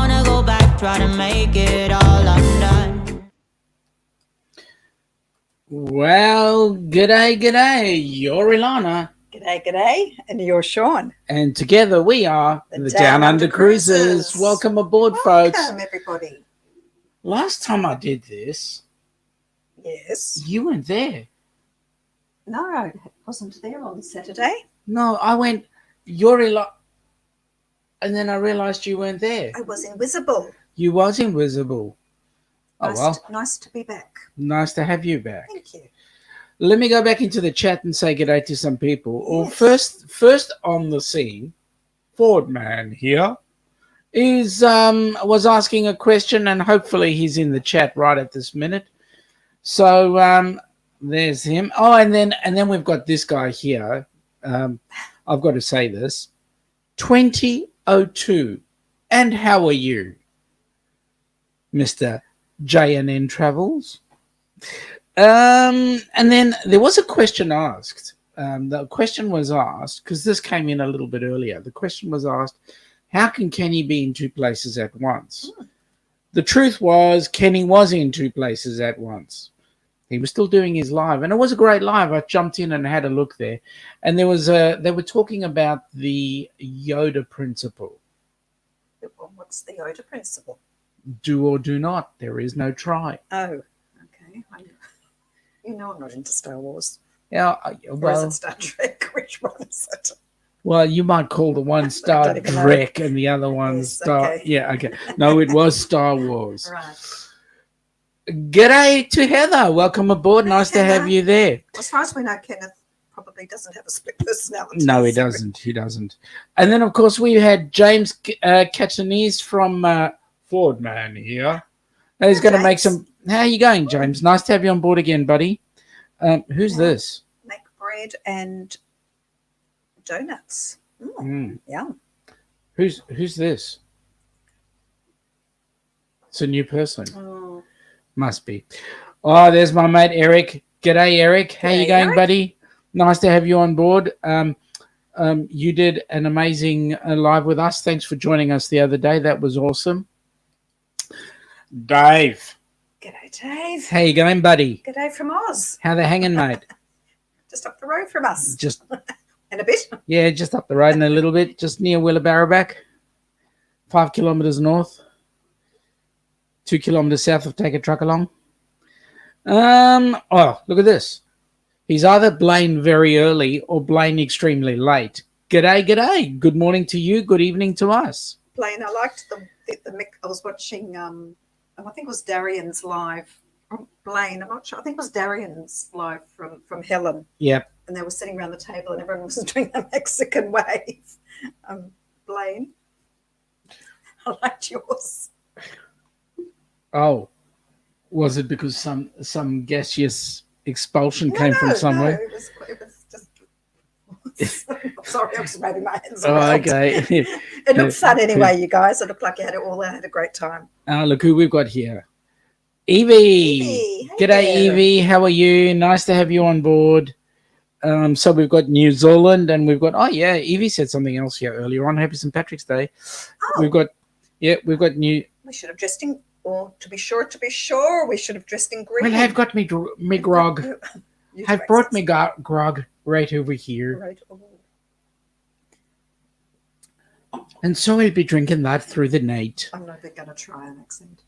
wanna go back, try to make it all undone. Well, g'day. You're Ilana. G'day. And you're Sean. And together we are the Down Under Cruisers. Welcome aboard, folks. Welcome, everybody. Last time I did this, Yes. you weren't there. No, I wasn't there on Saturday. No, I went, you're Ilana. And then I realised you weren't there. I was invisible. You was invisible. Nice to be back. Nice to have you back. Thank you. Let me go back into the chat and say g'day to some people. Yes. Well, first on the scene, Ford Man here was asking a question, and hopefully he's in the chat right at this minute. So there's him. Oh, and then we've got this guy here. I've got to say this. 2002. And how are you, Mr. J&N Travels? And then there was a question asked. The question was asked, because this came in a little bit earlier. The question was asked, how can Kenny be in two places at once? The truth was, Kenny was in two places at once. He was still doing his live, and it was a great live. I jumped in and had a look there. And there was they were talking about the Yoda principle. What's the Yoda principle? Do or do not. There is no try. Oh, okay. You know I'm not into Star Wars. Yeah, Or is it Star Trek? Which one is it? well, you might call the one Star don't even know. Trek and the other one Yes, Star. okay. Yeah, okay. No, it was Star Wars. Right. G'day to Heather. Welcome aboard. Hey, Nice to have Heather. you there. As far as we know, Kenneth probably doesn't have a split personality. No, he so- doesn't. He doesn't. And then, of course, we had James Katsanese from Ford Man here. He's Hi, going to make James. some. How are you going, James? Nice to have you on board again, buddy. Who's this? Make bread and donuts. Yum. Who's this? It's a new person. Oh, Must be. Oh, there's my mate Eric. G'day, Eric. How you G'day, going, Eric. buddy? Nice to have you on board. You did an amazing live with us. Thanks for joining us the other day. That was awesome. Dave. g'day, Dave. How you going, buddy? G'day from Oz. How they hanging, mate? Just up the road from us. Just And a bit. yeah, just up the road and a little bit, just near Willabarabak. 5 kilometres north. 2 kilometres south of Take a Truck Along. Oh, look at this. He's either Blaine very early or Blaine extremely late. G'day. Good morning to you. Good evening to us. Blaine, I liked the mix. I was watching, I think it was Darian's live. Blaine, I'm not sure. I think it was Darian's live from Helen. Yep. And they were sitting around the table and everyone was doing the Mexican wave. Blaine, I liked yours. Oh, was it because some gaseous expulsion came from somewhere? No, it was just. Sorry, I'm just waving my hands Oh, around. okay. It looked fun anyway, you guys. It looked like you had it all. I had a great time. Look who we've got here. Evie. Evie, hey G'day, there. Evie. How are you? Nice to have you on board. So we've got New Zealand and we've got, oh yeah, Evie said something else here earlier on. Happy St. Patrick's Day. Oh, We've got new. we should have dressed in, or to be sure, we should have dressed in green. Well, have got me grog. You Have do brought me accents. grog right over here. Right. Oh, And so we'll be drinking that through the night. I'm not even going to try an accent.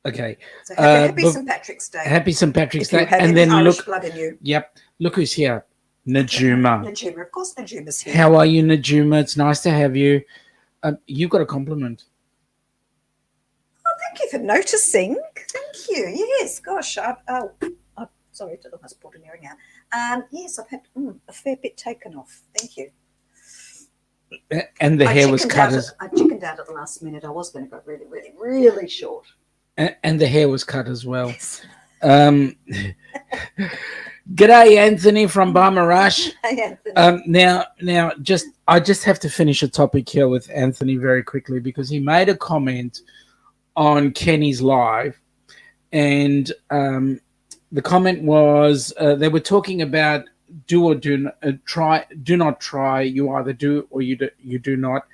Okay. So happy but- St. Patrick's Day. Happy St. Patrick's if you Day. have And any then Irish look, blood in you. yep, look who's here. Najuma. Najuma, of course, Najuma's here. How are you, Najuma? It's nice to have you. You got a compliment. Oh, thank you for noticing. Thank you. Yes, gosh. Sorry, I almost pulled an earring out. Yes, I've had a fair bit taken off. Thank you. And the hair was cut I chickened out at the last minute. I was going to go really, really, really short. and the hair was cut as well. Yes. G'day, Anthony from Barmarash. Hey, Anthony. Now, I just have to finish a topic here with Anthony very quickly because he made a comment on Kenny's live, and the comment was they were talking about do or do not try. Do not try. You either do or you do not.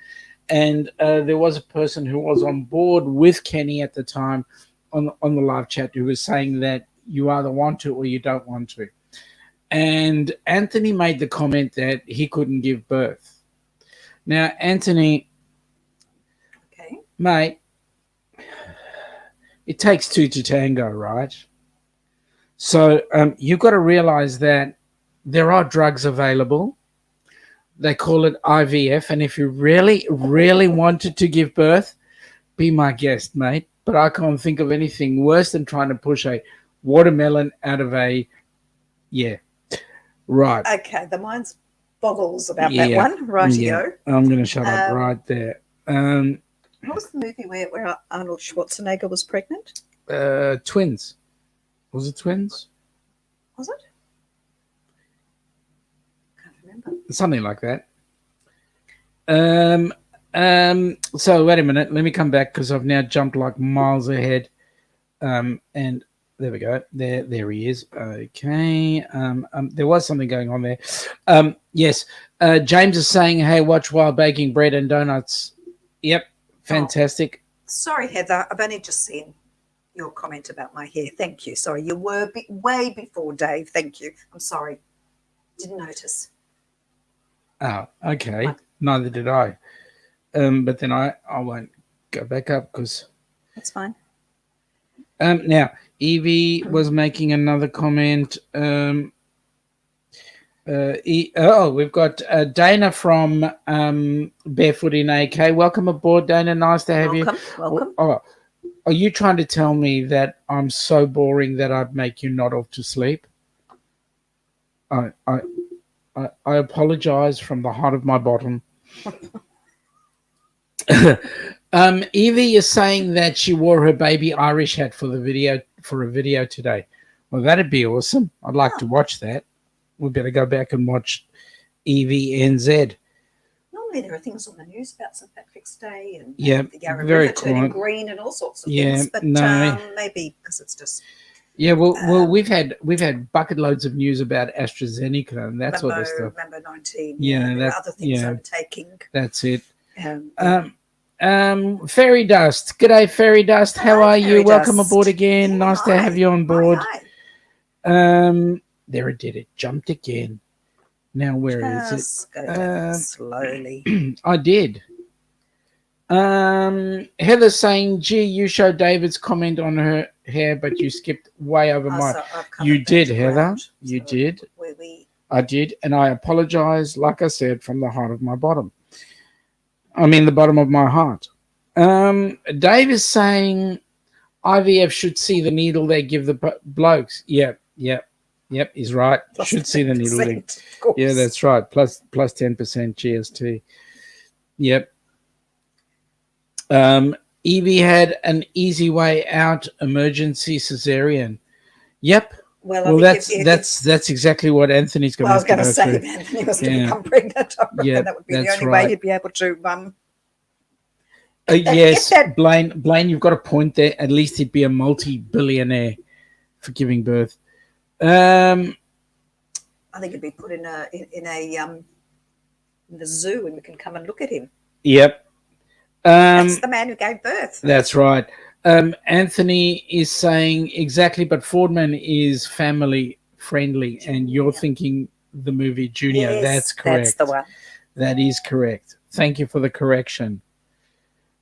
And there was a person who was on board with Kenny at the time on the live chat who was saying that you either want to or you don't want to. And Anthony made the comment that he couldn't give birth. Now, Anthony, Okay. mate, it takes two to tango, right? So you've got to realize that there are drugs available. They call it IVF. And if you really, really wanted to give birth, be my guest, mate. But I can't think of anything worse than trying to push a watermelon out of a, yeah, right. Okay, the mind's boggles about that one. Rightio. I'm going to shut up right there. What was the movie where Arnold Schwarzenegger was pregnant? Twins. Was it Twins? Was it? Can't remember. Something like that. So wait a minute. Let me come back because I've now jumped like miles ahead. And there we go. There he is. Okay. There was something going on there. Yes. James is saying, "Hey, watch while baking bread and donuts." Yep. Fantastic. Oh, sorry, Heather. I've only just seen your comment about my hair. Thank you. Sorry, you were way before Dave. Thank you. I'm sorry. Didn't notice. Oh, okay. Neither did I. But then I won't go back up because that's fine. Now Evie was making another comment. We've got Dana from Barefoot in AK. Welcome aboard, Dana. Nice to have you. Welcome. Oh, are you trying to tell me that I'm so boring that I'd make you nod off to sleep? I apologize from the heart of my bottom. Evie is saying that she wore her baby Irish hat for a video today. Well, that'd be awesome. I'd like to watch that. We better go back and watch Evie NZ. Normally there are things on the news about St. Patrick's Day and the Yarra very River turning green and all sorts of things. But no. Maybe because it's just we've had bucket loads of news about AstraZeneca and that sort of stuff. Remember 19. Yeah, there are other things overtaking. That's it. Fairy Dust. G'day, Fairy Dust. How are you? Welcome aboard again. Nice to have you on board. Hi. There it did. It jumped again. Now where is it? Go down slowly. I did. Heather's saying, "Gee, you showed David's comment on her hair, but you skipped way over mine." You did, Heather. You did. I did, and I apologize. Like I said, from the heart of my bottom. I mean, the bottom of my heart. Dave is saying IVF should see the needle they give the blokes. Yep. He's right. Should see the needle. Yeah, that's right. Plus 10% GST. Yep. Evie had an easy way out, emergency cesarean. Yep. Well, that's exactly what Anthony's going to. I was going to say if Anthony was going to become pregnant. That would be the only way he'd be able to. Yes, Blaine, you've got a point there. At least he'd be a multi-billionaire for giving birth. I think he'd be put in the zoo, and we can come and look at him. Yep. That's the man who gave birth. That's right. Anthony is saying exactly, but Fordman is family friendly, and you're thinking the movie Junior. Yes, that's correct. That's the one. That is correct. Thank you for the correction.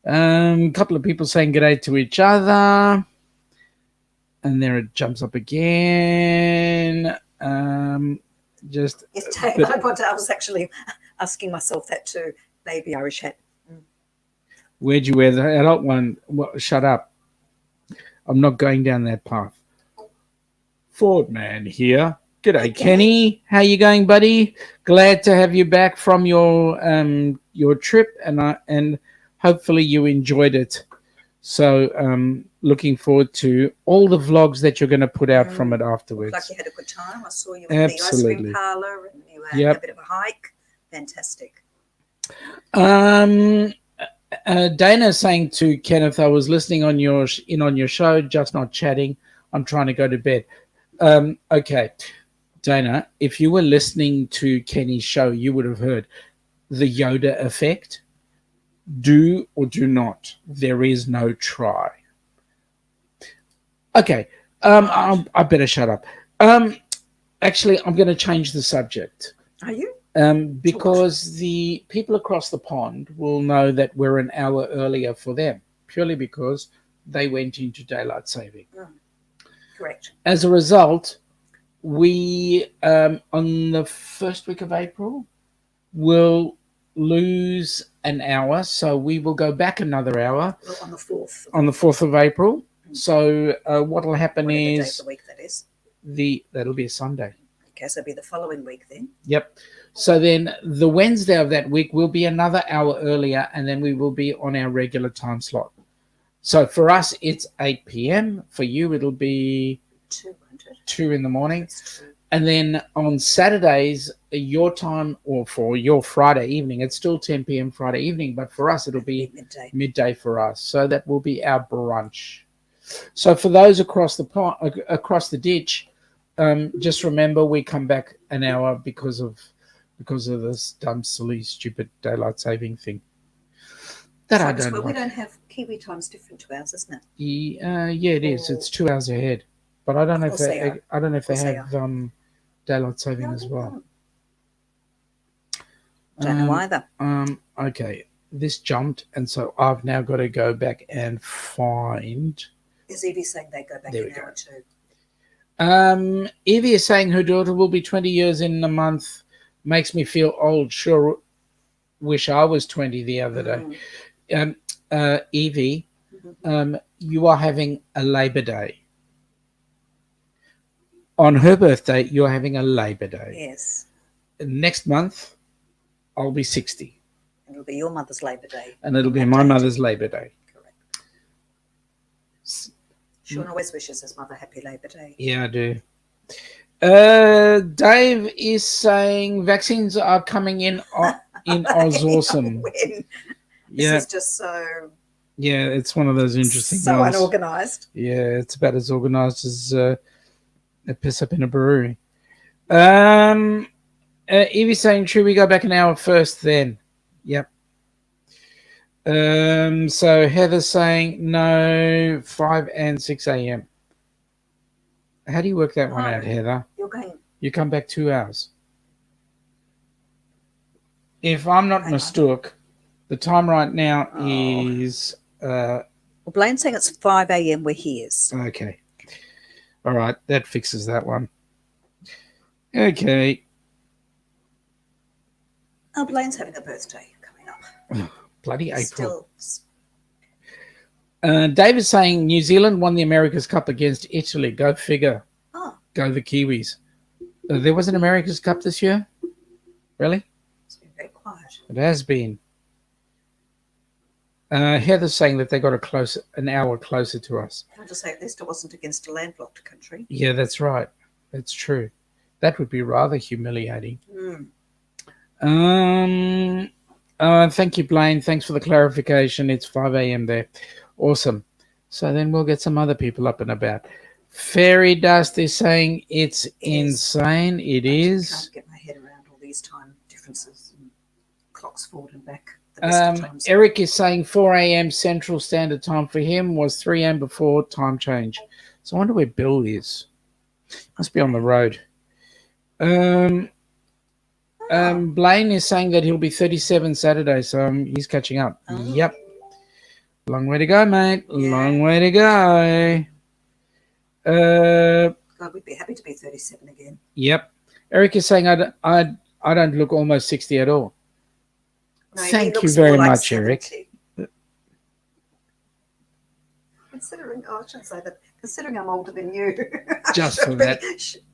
A couple of people saying good day to each other. And there it jumps up again. Yes, Dave, I was actually asking myself that too. Baby Irish hat. Where'd you wear the adult one? Well, shut up. I'm not going down that path. Fordman here. G'day, Kenny. How you going, buddy? Glad to have you back from your trip, and hopefully you enjoyed it. So looking forward to all the vlogs that you're going to put out from it afterwards. Looks like you had a good time. I saw you in the ice cream parlour and you had a bit of a hike. Fantastic. Dana saying to Kenneth, I was listening on your show, just not chatting. I'm trying to go to bed. Okay. Dana, if you were listening to Kenny's show, you would have heard the Yoda effect. Do or do not. There is no try. Okay. I better shut up. Actually, I'm going to change the subject. Are you? Because the people across the pond will know that we're an hour earlier for them, purely because they went into daylight saving. Correct. As a result, we, on the first week of April, will lose an hour. So we will go back another hour. Well, on the 4th. On the 4th of April. So what will happen Whatever day is... of the week that is. That'll be a Sunday. Okay, so it'll be the following week then. Yep. So then the Wednesday of that week will be another hour earlier, and then we will be on our regular time slot. So for us, it's 8 p.m. For you, it'll be 2 in the morning. That's true. And then on Saturdays, your time, or for your Friday evening, it's still 10 p.m. Friday evening, but for us, it'll be midday for us. So that will be our brunch. So for those across the ditch, just remember we come back an hour because of this dumb, silly, stupid daylight saving thing. That I don't know. Well, we don't have Kiwi times different to ours, isn't it? Yeah, it is. It's 2 hours ahead, but I don't know if they have daylight saving as well. Don't know either. Okay, this jumped, and so I've now got to go back and find. Is Evie saying they go back an hour too? Evie is saying her daughter will be 20 years in a month. Makes me feel old. Sure, wish I was 20 the other day. Evie, you are having a Labor Day. On her birthday, you're having a Labor Day. Yes. Next month, I'll be 60. And it'll be your mother's Labor Day. And it'll be my mother's Labor Day. Correct. Sean always wishes his mother happy Labor Day. Yeah, I do. Dave is saying vaccines are coming in Oz awesome. This is just so... Yeah, it's one of those interesting so ones. unorganised. Yeah, it's about as organised as a piss up in a brewery. Evie's saying, should we go back an hour first then? Yep. So Heather's saying, no, 5 and 6 a.m. How do you work that one out, Heather? You come back 2 hours. If I'm not mistook, the time right now is... well, Blaine's saying it's 5 a.m. where he is. Okay. All right, that fixes that one. Okay. Oh, Blaine's having a birthday coming up. Bloody April. Dave is saying New Zealand won the America's Cup against Italy. Go figure. Oh. Go the Kiwis. There was an America's Cup this year? Really? It's been very quiet. It has been. Heather's saying that they got an hour closer to us. Can I just say, at least it wasn't against a landlocked country. Yeah, that's right. That's true. That would be rather humiliating. Thank you, Blaine. Thanks for the clarification. It's 5 a.m. there. Awesome. So then we'll get some other people up and about. Fairy Dust is saying it's insane. It is. I can't get my head around all these time differences and clocks forward and back. Eric is saying 4 a.m. Central Standard Time for him was 3 a.m. before time change. So I wonder where Bill is. Must be on the road. Blaine is saying that he'll be 37 Saturday, so he's catching up. Yep. Long way to go, mate. Yeah. Long way to go. God, we'd be happy to be 37 again. Yep. Eric is saying I don't look almost 60 at all. No, thank you very much, 70. Eric. Considering, I shouldn't say that. Considering I'm older than you. Just for that.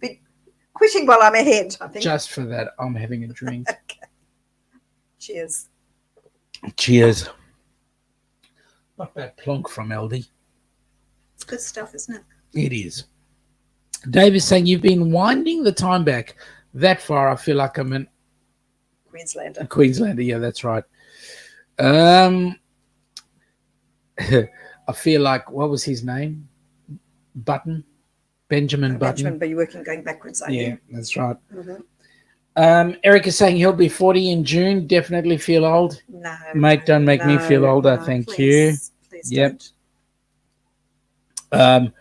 Be quitting while I'm ahead, I think. Just for that, I'm having a drink. Okay. Cheers. Cheers. Not bad plonk from LD. It's good stuff, isn't it? It is. Dave is saying you've been winding the time back that far. I feel like I'm a Queenslander, yeah, that's right. I feel like, what was his name? Button? Benjamin Button. Benjamin, but you're working going backwards, are Yeah, you? that's right. Mm-hmm. Eric is saying he'll be 40 in June. Definitely feel old. No, Mate, don't make me feel older. Thank please, you. Please Yep. don't.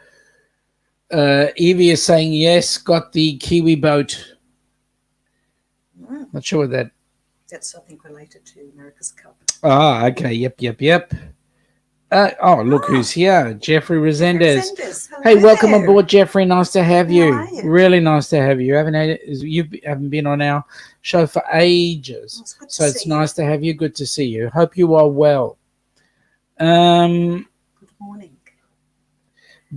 Evie is saying yes, got the Kiwi boat. Not sure what that. That's, I think, related to America's Cup. Ah, okay. Yep. Look who's here. Jeffrey Resendez. Hello Hey, welcome there. aboard, Jeffrey. Nice to have How you. are you? Really nice to have you. You haven't been on our show for ages, It's good to so it's see nice to have you. Good to see you. Hope you are well. Good morning.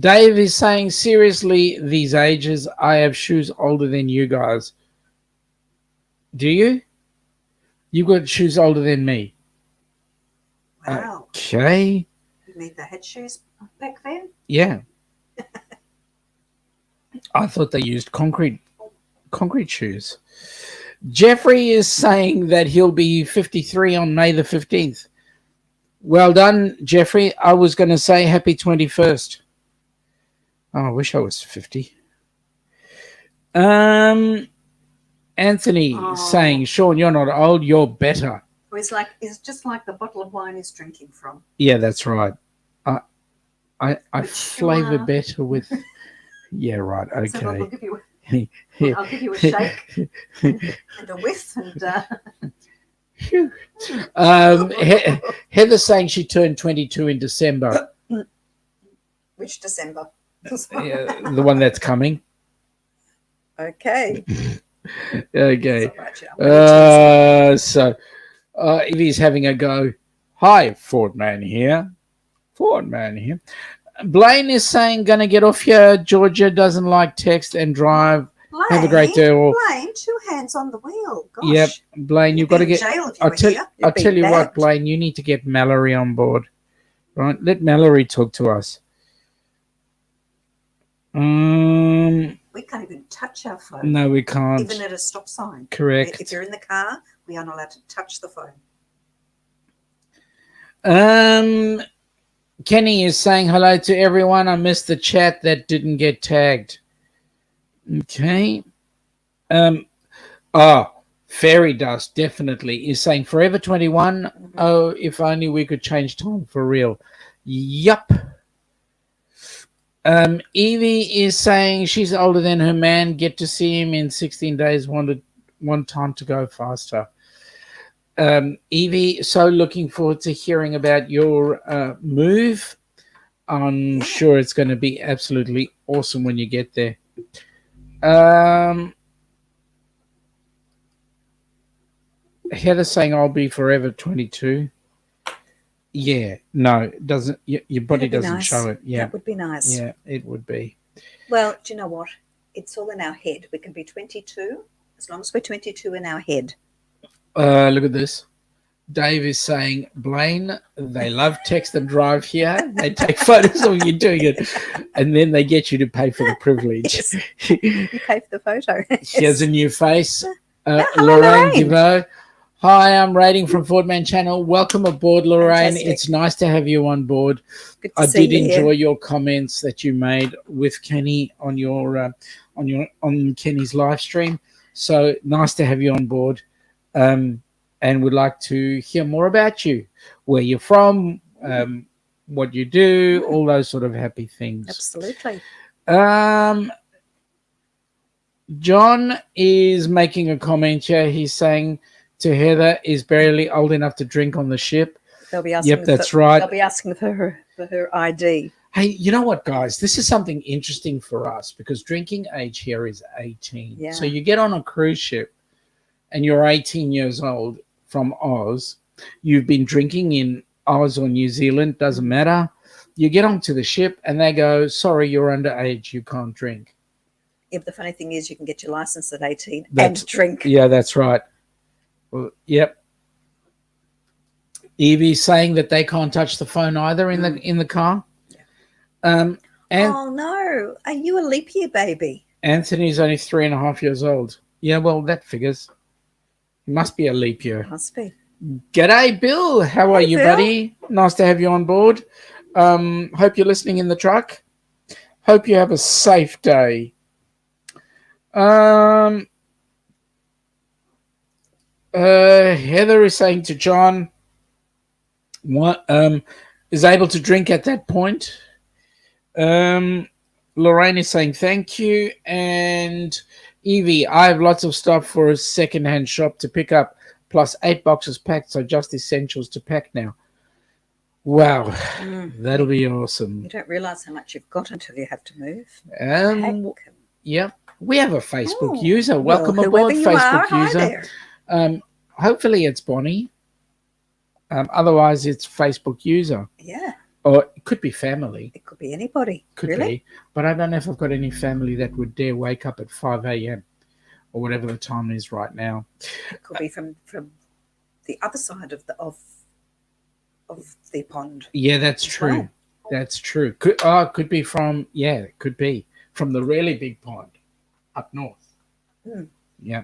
Dave is saying, seriously, these ages, I have shoes older than you guys. Do you? You got shoes older than me. Wow. Okay. You mean they had shoes back then? Yeah. I thought they used concrete shoes. Jeffrey is saying that he'll be 53 on May the 15th. Well done, Jeffrey. I was going to say happy 21st. Oh, I wish I was 50. Anthony saying, Sean, you're not old, you're better. Well, it's just like the bottle of wine he's drinking from. Yeah, that's right. I Which flavor better with. Yeah, right. Okay. So I'll give you a shake and a whiff and. Heather's saying she turned 22 in December. Which December? Yeah, the one that's coming. Okay. Okay. Right, So Evie's having a go. Hi, Ford man here. Blaine is saying, gonna get off here. Georgia doesn't like text and drive. Blaine, have a great day. Blaine, 2 hands on the wheel. Gosh. Yep, Blaine, you've got to get. I'll tell you what, Blaine, you need to get Mallory on board. Right, let Mallory talk to us. We can't even touch our phone. No, we can't. Even at a stop sign. Correct. If you're in the car, we aren't allowed to touch the phone. Kenny is saying hello to everyone. I missed the chat that didn't get tagged. Okay. Fairy Dust definitely is saying Forever 21. Mm-hmm. Oh, if only we could change time for real. Yup. Evie is saying she's older than her man. Get to see him in 16 days. Want time to go faster. Evie, so looking forward to hearing about your move. I'm sure it's going to be absolutely awesome when you get there. Heather saying I'll be forever 22. Yeah, no, it doesn't. Your body doesn't show it. Yeah, that would be nice. Yeah, it would be. Well, do you know what? It's all in our head. We can be 22 as long as we're 22 in our head. Look at this. Dave is saying, Blaine, they love text and drive here. They take photos of you doing it, and then they get you to pay for the privilege. Yes. You pay for the photo. Here's a new face. Hello, Lorraine DeVoe. Hi, I'm rating from Fordman Channel. Welcome aboard, Lorraine. Fantastic. It's nice to have you on board. Good to I see did you enjoy here. your comments that you made with Kenny on Kenny's live stream. So nice to have you on board. And would like to hear more about you, where you're from, what you do, all those sort of happy things. Absolutely. John is making a comment here. He's saying to Heather is barely old enough to drink on the ship. They'll be asking. Yep, that's right. They'll be asking for her ID. Hey, you know what, guys? This is something interesting for us because drinking age here is 18. Yeah. So you get on a cruise ship and you're 18 years old from Oz. You've been drinking in Oz or New Zealand, doesn't matter. You get onto the ship and they go, sorry, you're underage, you can't drink. Yeah, but the funny thing is you can get your license at 18 and drink. Yeah, that's right. Well, yep. Evie's saying that they can't touch the phone either in the car. Yeah. And oh no, are you a leap year baby? Anthony's only 3.5 years old. Yeah, well, that figures. He must be a leap year. Must be. G'day, Bill. How are you, Bill. buddy? Nice to have you on board. Hope you're listening in the truck. Hope you have a safe day. Heather is saying to John, what is able to drink at that point. Lorraine is saying thank you, and Evie, I have lots of stuff for a second-hand shop to pick up, plus 8 boxes packed, so just essentials to pack now. Wow, that'll be awesome. You don't realise how much you've got until you have to move. Yep, we have a Facebook user. Welcome aboard, you Facebook are, user. hi there. Hopefully it's Bonnie. Otherwise, it's Facebook user. Yeah. Or it could be family. It could be anybody. Could really? be. But I don't know if I've got any family that would dare wake up at 5 a.m. or whatever the time is right now. It could be from the other side of the pond. Yeah, that's true. Well. That's true. Could be from, it could be from the really big pond up north. Yeah.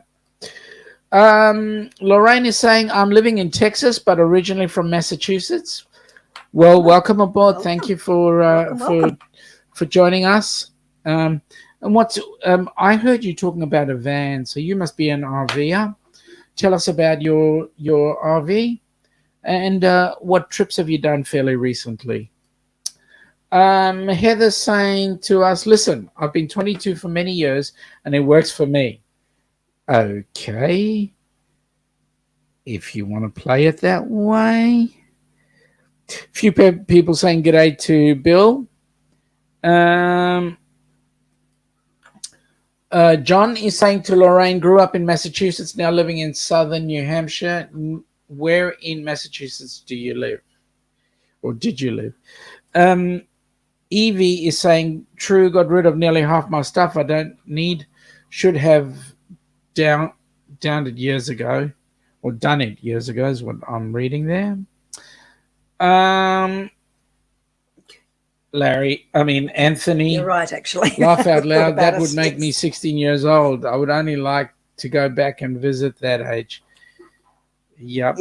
Lorraine is saying, I'm living in Texas, but originally from Massachusetts. Well, welcome aboard. Welcome. Thank you for Welcome. for joining us. And what's I heard you talking about a van, so you must be an RVer. Tell us about your RV and what trips have you done fairly recently. Heather's saying to us, listen, I've been 22 for many years and it works for me. Okay. If you want to play it that way. Few people saying g'day to Bill. John is saying to Lorraine, grew up in Massachusetts, now living in southern New Hampshire. Where in Massachusetts do you live? Or did you live? Evie is saying, true, got rid of nearly half my stuff I don't need. Should have downed it years ago. Or done it years ago is what I'm reading there. Anthony. You're right, actually. Laugh out loud. That would make me 16 years old. I would only like to go back and visit that age. Yep.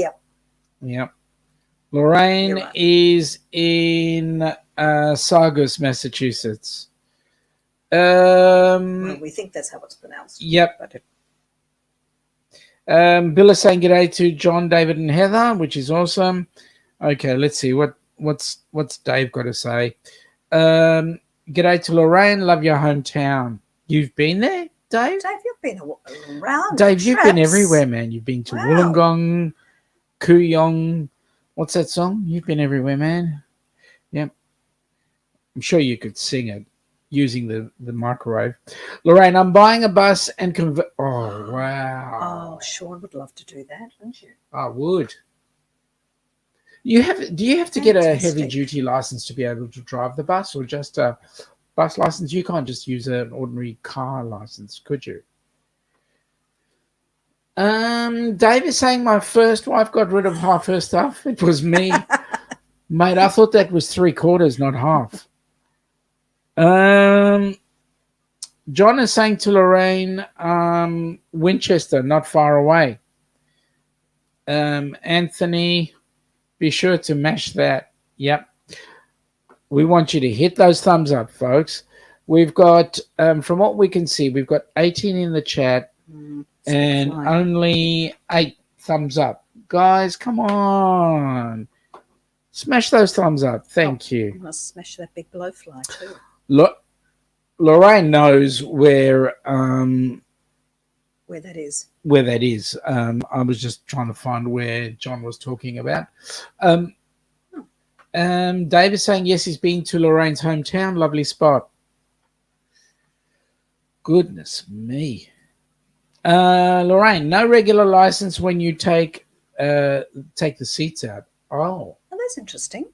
Lorraine is in Saugus, Massachusetts. Well, we think that's how it's pronounced. Yep. Bill is saying g'day to John, David, and Heather, which is awesome. Okay, let's see what's Dave got to say. G'day to Lorraine. Love your hometown. You've been there, Dave? Dave, you've been around. Dave, you've been everywhere, man. You've been to Wollongong, Kooyong. What's that song? You've been everywhere, man. Yep. I'm sure you could sing it using the microwave. Lorraine, I'm buying a bus and Oh, wow. Oh, Sean would love to do that, wouldn't you? I would. Do you have to get a heavy duty license to be able to drive the bus, or just a bus license? You can't just use an ordinary car license, could you? Dave is saying my first wife got rid of half her stuff. It was me. Mate, I thought that was 3/4, not half. John is saying to Lorraine, Winchester, not far away. Anthony, be sure to mash that. Yep. We want you to hit those thumbs up, folks. We've got, from what we can see, we've got 18 in the chat and only 8 thumbs up. Guys, come on. Smash those thumbs up. Thank you. You must smash that big blowfly too. Look, Lorraine knows where that is. Where that is. I was just trying to find where John was talking about. Dave is saying, yes, he's been to Lorraine's hometown. Lovely spot. Goodness me. Lorraine, no regular license when you take the seats out. Oh, that's interesting.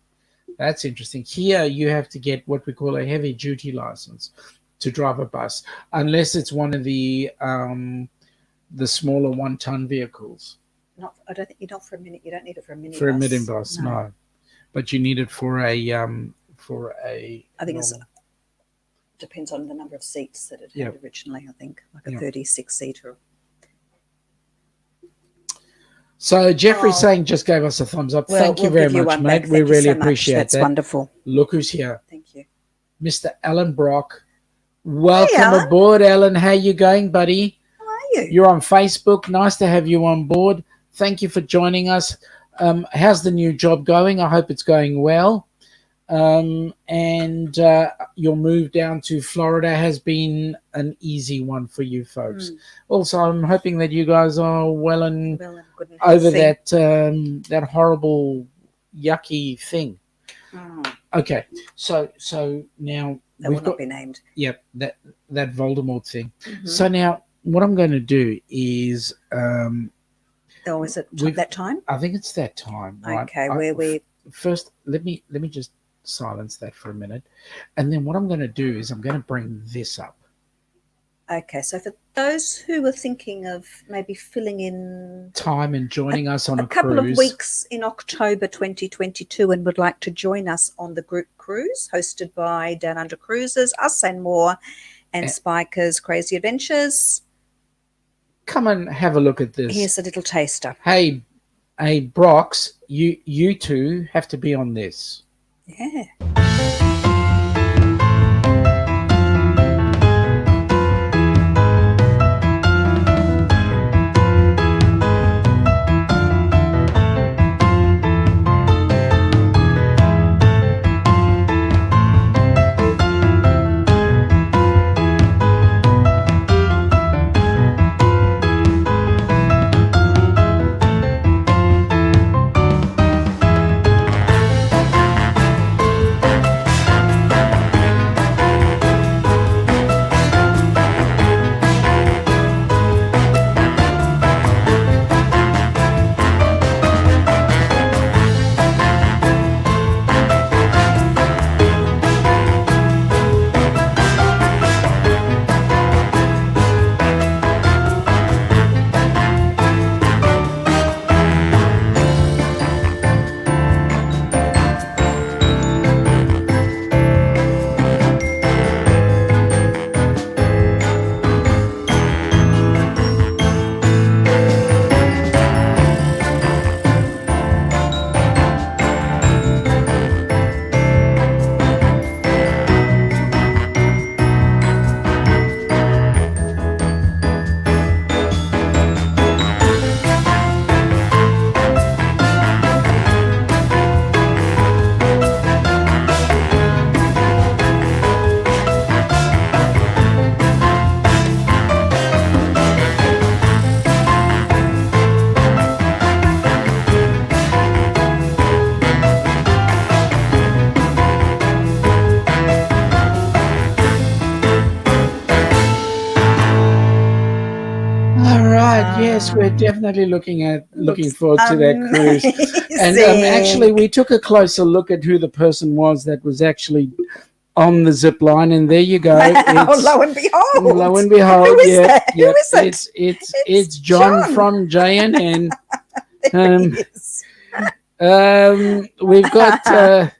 That's interesting. Here you have to get what we call a heavy duty license to drive a bus, unless it's one of the smaller 1-ton vehicles. I don't think you don't for a minute. You don't need it for a minibus. For a minibus, no. But you need it for a I think it depends on the number of seats that it had originally. I think like a 36-seater. So Jeffrey's saying just gave us a thumbs up. Thank you very much, mate. We really appreciate that. That's wonderful. Look who's here. Thank you. Mr. Alan Brock. Welcome Alan. aboard, Alan. How you going, buddy? How are you? You're on Facebook. Nice to have you on board. Thank you for joining us. How's the new job going? I hope it's going well. And your move down to Florida has been an easy one for you folks. Also, I'm hoping that you guys are well and good and over healthy. that horrible, yucky thing. Okay, so now That will not be named. Yep, that Voldemort thing. So now what I'm going to do is Oh, is it that time? I think it's that time, right? Okay, where we first let me just silence that for a minute, and then what I'm going to do is I'm going to bring this up. Okay, so for those who were thinking of maybe filling in time and joining us on a couple cruise. of weeks in October 2022 and would like to join us on the group cruise hosted by Down Under Cruises, Us and More, and Spikers Crazy Adventures, come and have a look at this. Here's a little taster. Hey, Brox, you two have to be on this. Yeah. Yes, we're definitely looking forward to that cruise. And actually, we took a closer look at who the person was that was actually on the zip line, and there you go. Lo and behold. Lo and behold. Who is that? Who is it? It's John from JNN. We've got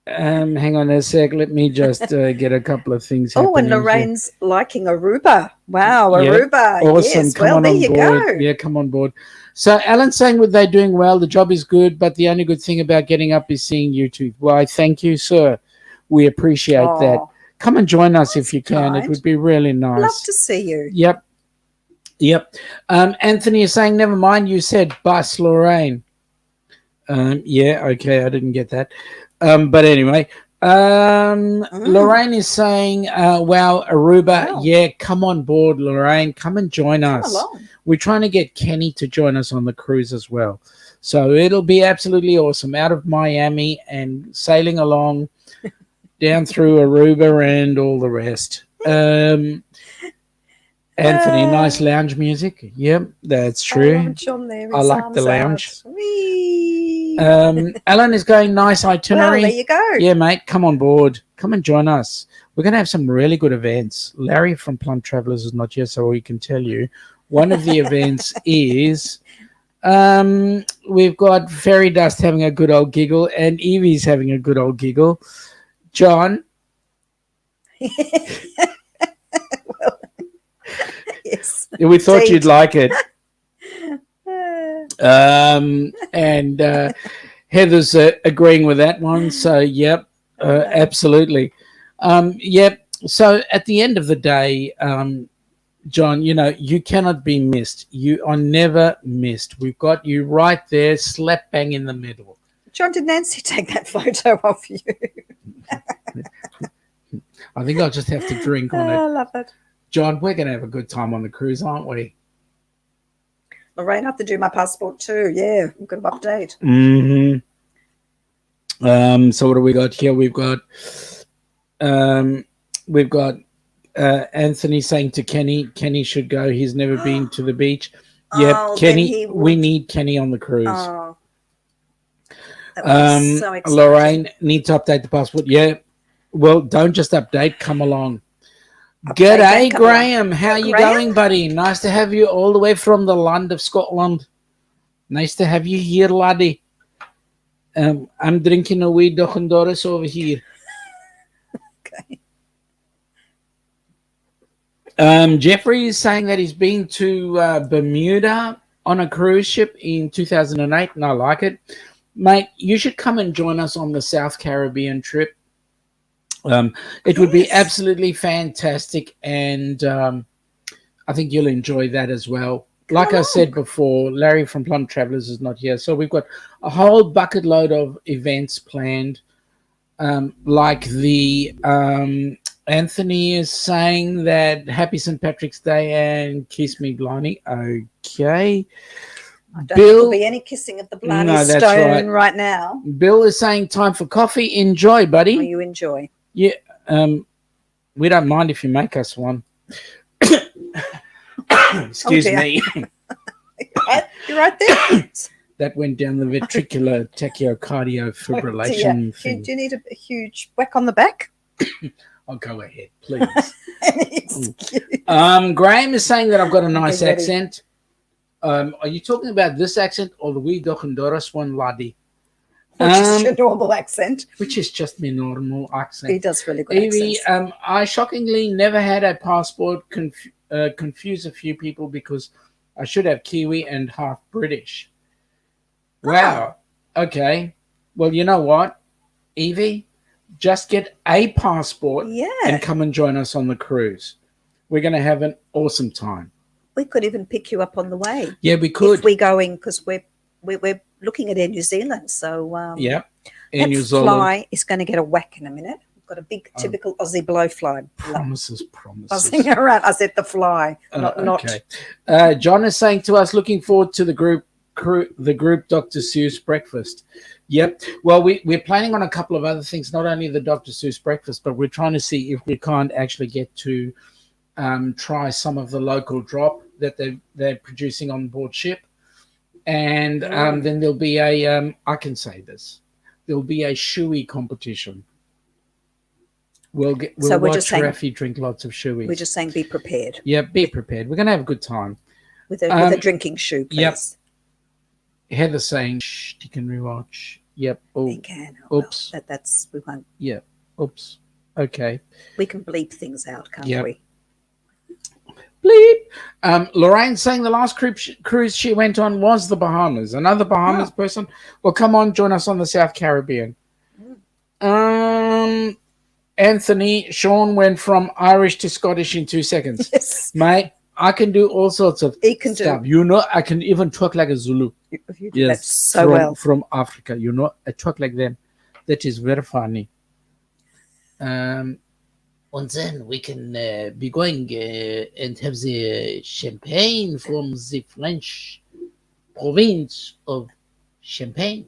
hang on a sec. Let me just get a couple of things happening. Oh, and Lorraine's liking Aruba. Wow, Aruba. Awesome. Yes. Come on there you board. go. Yeah, come on board. So Alan's saying that they're doing well. The job is good, but the only good thing about getting up is seeing YouTube. Why, thank you, sir. We appreciate that. Come and join us if you can. Kind. It would be really nice. Love to see you. Yep. Anthony is saying, never mind, you said bus, Lorraine. Yeah, okay, I didn't get that. But anyway, Lorraine is saying, wow, Aruba. Wow. Yeah, come on board, Lorraine. Come and join us. We're trying to get Kenny to join us on the cruise as well. So it'll be absolutely awesome. Out of Miami and sailing along down through Aruba and all the rest. Anthony, nice lounge music. Yep, that's true. I like the lounge. Alan is going, nice itinerary. Well, there you go. Yeah, mate, come on board. Come and join us. We're going to have some really good events. Larry from Plum Travelers is not here, so we can tell you. One of the events is we've got Fairy Dust having a good old giggle and Evie's having a good old giggle. John? Well, yes. We thought you'd like it. And Heather's agreeing with that one. So, yep, absolutely. Yep. So, at the end of the day, John, you cannot be missed. You are never missed. We've got you right there, slap bang in the middle. John, did Nancy take that photo of you? I think I'll just have to drink on I it. love it. John, we're going to have a good time on the cruise, aren't we? Lorraine, I have to do my passport too. Yeah, we've got to update. Mm-hmm. So what do we got here? We've got Anthony saying to Kenny should go. He's never been to the beach. Yep, Oh, Kenny. We need Kenny on the cruise. Oh, that would be so exciting. Lorraine, need to update the passport. Yeah. Well, don't just update. Come along. Update G'day, and come Graham. How are you Graham? going, buddy? Nice to have you all the way from the land of Scotland. Nice to have you here, laddie. I'm drinking a wee Dochendoris over here. Okay. Jeffrey is saying that he's been to Bermuda on a cruise ship in 2008, and I like it. Mate, you should come and join us on the South Caribbean trip. It would be absolutely fantastic, and I think you'll enjoy that as well. Like I said before, Larry from Plum Travelers is not here, so we've got a whole bucket load of events planned, like the Anthony is saying that Happy St. Patrick's Day and Kiss Me Blimey. Okay. I don't think there'll be any kissing of the bloody stone right now. Bill is saying time for coffee. Enjoy, buddy. Oh, you enjoy. Yeah. We don't mind if you make us one. Excuse me. You're right there. That went down the ventricular tachyocardio fibrillation thing. Do you need a huge whack on the back? I'll go ahead, please. Graham is saying that I've got a nice accent. Are you talking about this accent or the wee Dochendoris one, laddie? Which is your normal accent. Which is just my normal accent. He does really good Evie, accents. I shockingly never had a passport. Confuse a few people because I should have Kiwi and half British. Wow. Okay. Well, you know what, Evie? Just get a passport and come and join us on the cruise. We're going to have an awesome time. We could even pick you up on the way. Yeah, we could. If we're going, because we're looking at Air New Zealand. So Air New Zealand fly is going to get a whack in a minute. We've got a big typical Aussie blowfly. Promises. Buzzing around. I said the fly, not. Okay. John is saying to us, looking forward to the group Dr. Seuss breakfast. Yep. Well, we're planning on a couple of other things, not only the Dr. Seuss breakfast, but we're trying to see if we can't actually get to try some of the local drop that they're producing on board ship. And then there'll be I can say this, there'll be a shoey competition. We'll watch Rafi drink lots of shoeys. We're just saying be prepared. Yeah, be prepared. We're going to have a good time. With a drinking shoe, please. Yep. Heather saying, shh, you can rewatch. Yep. Oh, we can. Oops. Well, that's we won't. Yeah. Oops. Okay. We can bleep things out, can't we? Bleep. Lorraine saying the last cruise she went on was the Bahamas. Another Bahamas person. Well, come on, join us on the South Caribbean. Anthony, Sean went from Irish to Scottish in 2 seconds. Yes. Mate, I can do all sorts of stuff. Do. I can even talk like a Zulu. You do that so well. From Africa, I talk like them. That is very funny. And then we can be going and have the champagne from the French province of Champagne.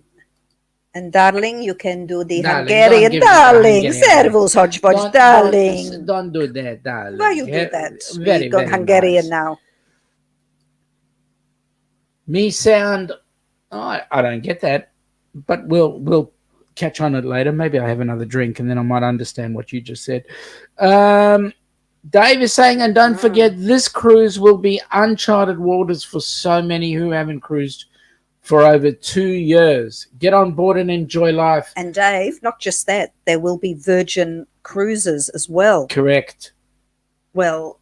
And darling, you can do the Hungarian, darling. Servus, hodgepodge, darling. Don't do that, darling. Why you do that? Very, we got very Hungarian nice. now. Me sound, I don't get that, but we'll catch on it later. Maybe I have another drink and then I might understand what you just said. Dave is saying, and don't forget, this cruise will be uncharted waters for so many who haven't cruised for over 2 years. Get on board and enjoy life. And Dave, not just that, there will be Virgin cruises as well. Correct. Well,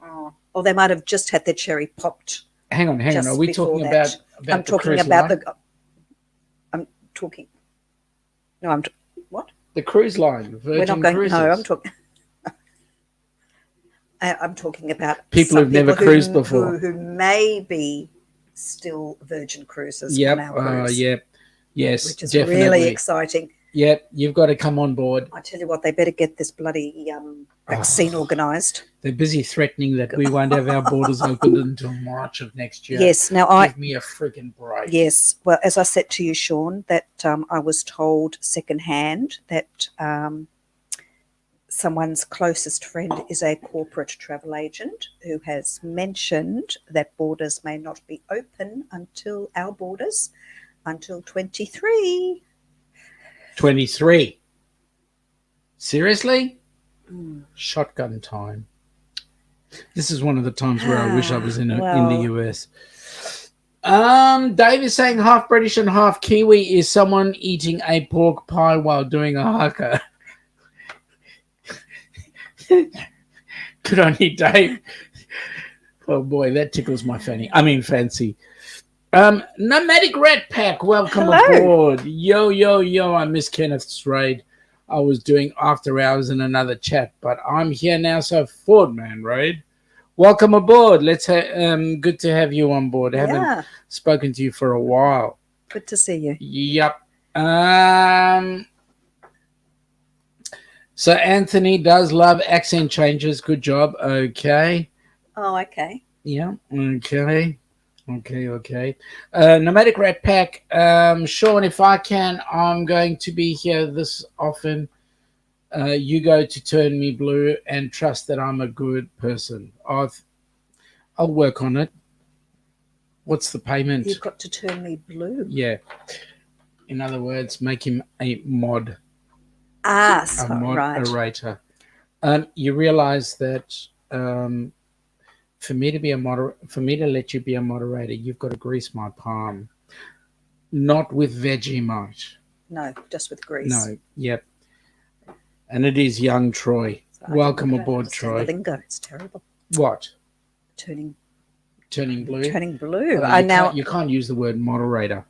or they might have just had their cherry popped. Hang on. Are we talking about I'm talking about line? I'm talking. No, what? The cruise line, We're Virgin not going. Cruises. No, I'm talking about People some who've never cruised before. who may be still Virgin Cruises Yep. on our cruise. Yep. Yes. Which is definitely. really exciting. Yep. You've got to come on board. I tell you what, they better get this bloody vaccine organised. They're busy threatening that we won't have our borders opened until March of next year. Yes. Now Give me a freaking break. Yes. Well, as I said to you, Sean, that I was told secondhand that someone's closest friend is a corporate travel agent who has mentioned that borders may not be open until our borders until 23. 23. Seriously? Shotgun time. This is one of the times where I wish I was in the US. Dave is saying half British and half Kiwi is someone eating a pork pie while doing a haka. Good on you, Dave. Oh boy, that tickles my fancy. Nomadic Rat Pack, welcome aboard. Yo, I miss Kenneth's raid. I was doing after hours in another chat, but I'm here now, so forward, man, raid. Welcome aboard. Good to have you on board. I haven't spoken to you for a while. Good to see you. Yep. So Anthony does love accent changes. Good job. Okay. Oh, okay. Yeah. Okay. Nomadic Rat Pack. Sean, if I can, I'm going to be here this often. You go to turn me blue and trust that I'm a good person. I'll work on it. What's the payment? You've got to turn me blue. Yeah. In other words, make him a mod. Ah, so, right. Moderator. You realize that for me to let you be a moderator, you've got to grease my palm. Not with Vegemite. No, just with grease. No, yep. And it is young Troy. So welcome aboard, Troy. The lingo, it's terrible. What? Turning blue? Turning blue. You can't use the word moderator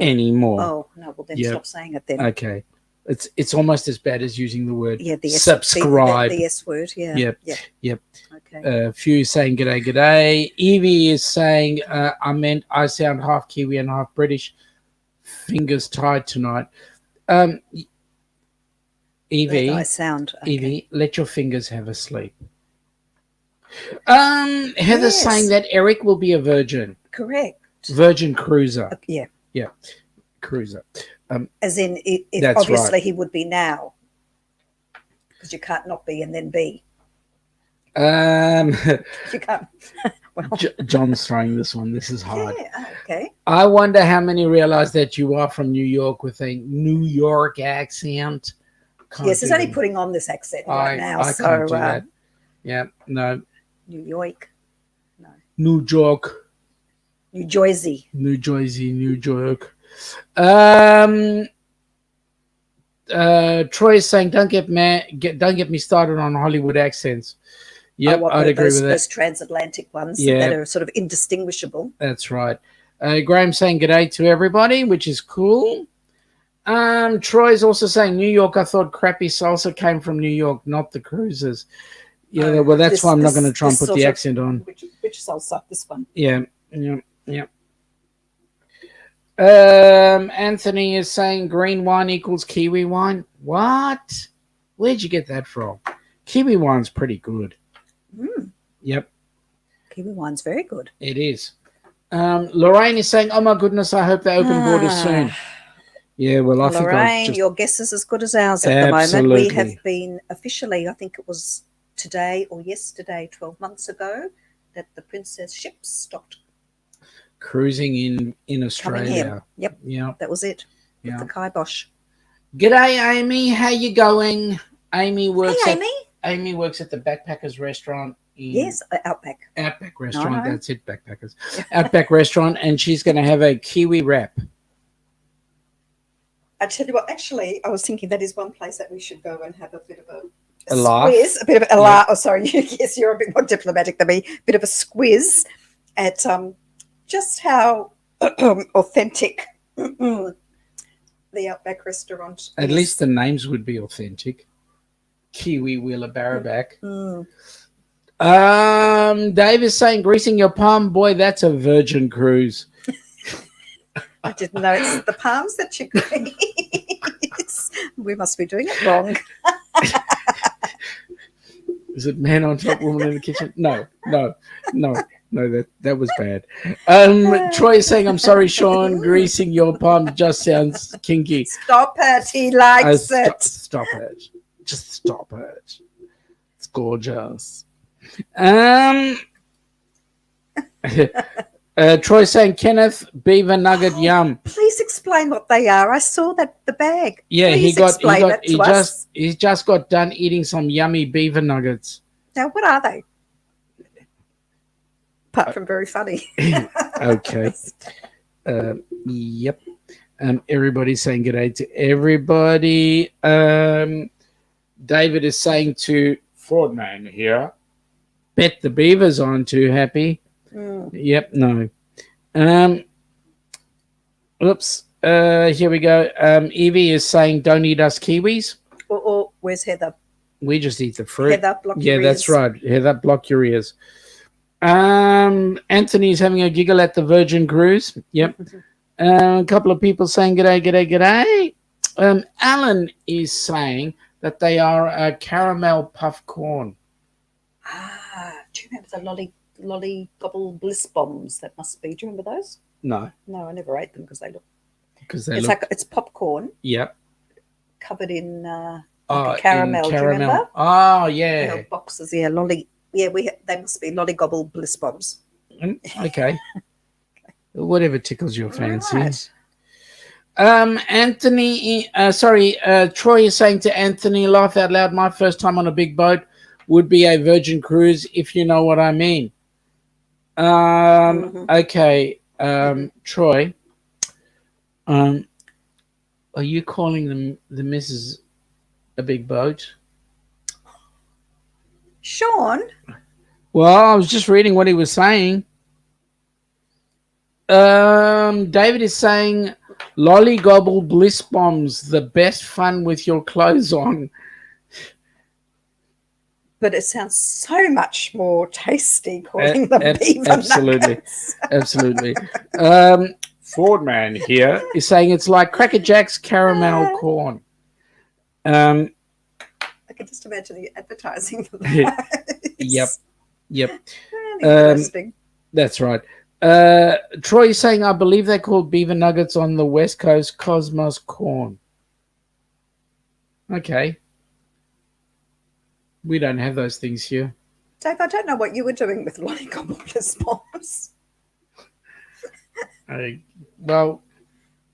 anymore. Oh, no, well then stop saying it then. Okay. It's almost as bad as using the word the subscribe. The S word, Yep. Okay. Few saying g'day. Evie is saying I sound half Kiwi and half British. Fingers tied tonight. Evie, I sound okay. Evie, let your fingers have a sleep. Heather's saying that Eric will be a virgin. Correct. Virgin cruiser. Yeah. Cruiser. As in, if obviously he would be now, because you can't not be and then be. You can't. Well, John's throwing this one. This is hard. Yeah, okay. I wonder how many realize that you are from New York with a New York accent. Yes, he's only putting on this accent right now. I can't do that. Yeah, no. New York. No. New York. New Jersey. New York. Troy is saying, don't get me started on Hollywood accents. Yep, I'd agree with that. Those transatlantic ones that are sort of indistinguishable. That's right. Graham saying g'day to everybody, which is cool. Troy's also saying New York. I thought crappy salsa came from New York, not the cruises. Yeah, well, that's why I'm not going to try and put the accent on. Which salsa? This one. Yeah. Anthony is saying green wine equals Kiwi wine. What? Where'd you get that from? Kiwi wine's pretty good. Yep. Kiwi wine's very good. It is. Lorraine is saying, oh my goodness, I hope they open borders soon. Yeah, well, I think Lorraine, your guess is as good as ours at the moment. We have been officially, I think it was today or yesterday, 12 months ago, that the Princess ships stopped cruising in Australia. Yep. Yeah. That was it. With the kibosh. G'day, Amy. How you going? Amy works at the Backpackers restaurant. Outback. Outback restaurant. No. That's it, Backpackers. Outback restaurant, and she's going to have a Kiwi wrap. I tell you what, actually, I was thinking that is one place that we should go and have a bit of a laugh. Squiz, a bit of a laugh. Oh, sorry. Yes, you're a bit more diplomatic than me. A bit of a squiz at just how authentic the Outback restaurant. At least the names would be authentic. Kiwi Wheeler Barraback. Dave is saying, greasing your palm, boy, that's a Virgin Cruise. I didn't know it's the palms that you grease. We must be doing it wrong. Is it man on top, woman in the kitchen? No, that was bad. Troy is saying, I'm sorry, Sean, greasing your palm just sounds kinky. Stop it, he likes it. Stop it. Just stop it. It's gorgeous. Troy saying, Kenneth, beaver nugget, yum. Please explain what they are. I saw that the bag. Yeah, Please he just got done eating some yummy beaver nuggets. Now, what are they? Apart from very funny. Okay. Yep. Everybody's saying good day to everybody. David is saying to Fraudman here, bet the beavers aren't too happy. Yep, no. Oops. Here we go. Evie is saying, don't eat us Kiwis. Or where's Heather? We just eat the fruit. Heather, block your ears. That's right. Heather, block your ears. Anthony's having a giggle at the Virgin Cruise. Yep. A couple of people saying g'day. Alan is saying that they are caramel puff corn. Do you remember the lolly gobble bliss bombs? That must be. Do you remember those? No, I never ate them because they look. It's popcorn. Yep. Covered in caramel. Do you remember? Oh yeah. Little boxes. Yeah, lolly. Yeah, they must be lolly gobble bliss bombs. Okay. Whatever tickles your fancy. Right. Troy is saying to Anthony, laugh out loud, my first time on a big boat would be a Virgin Cruise, if you know what I mean. Okay, Troy, are you calling the missus a big boat? Sean? Well, I was just reading what he was saying. David is saying, lolly gobble bliss bombs, the best fun with your clothes on. But it sounds so much more tasty calling them beaver nuggets. Absolutely. Fordman here is saying it's like Cracker Jack's caramel corn. I can just imagine the advertising for that. Yep. Interesting. That's right. Troy is saying, I believe they're called beaver nuggets on the West Coast, Cosmos corn. Okay. We don't have those things here. Dave, I don't know what you were doing with lolly gobble bliss bombs. Well,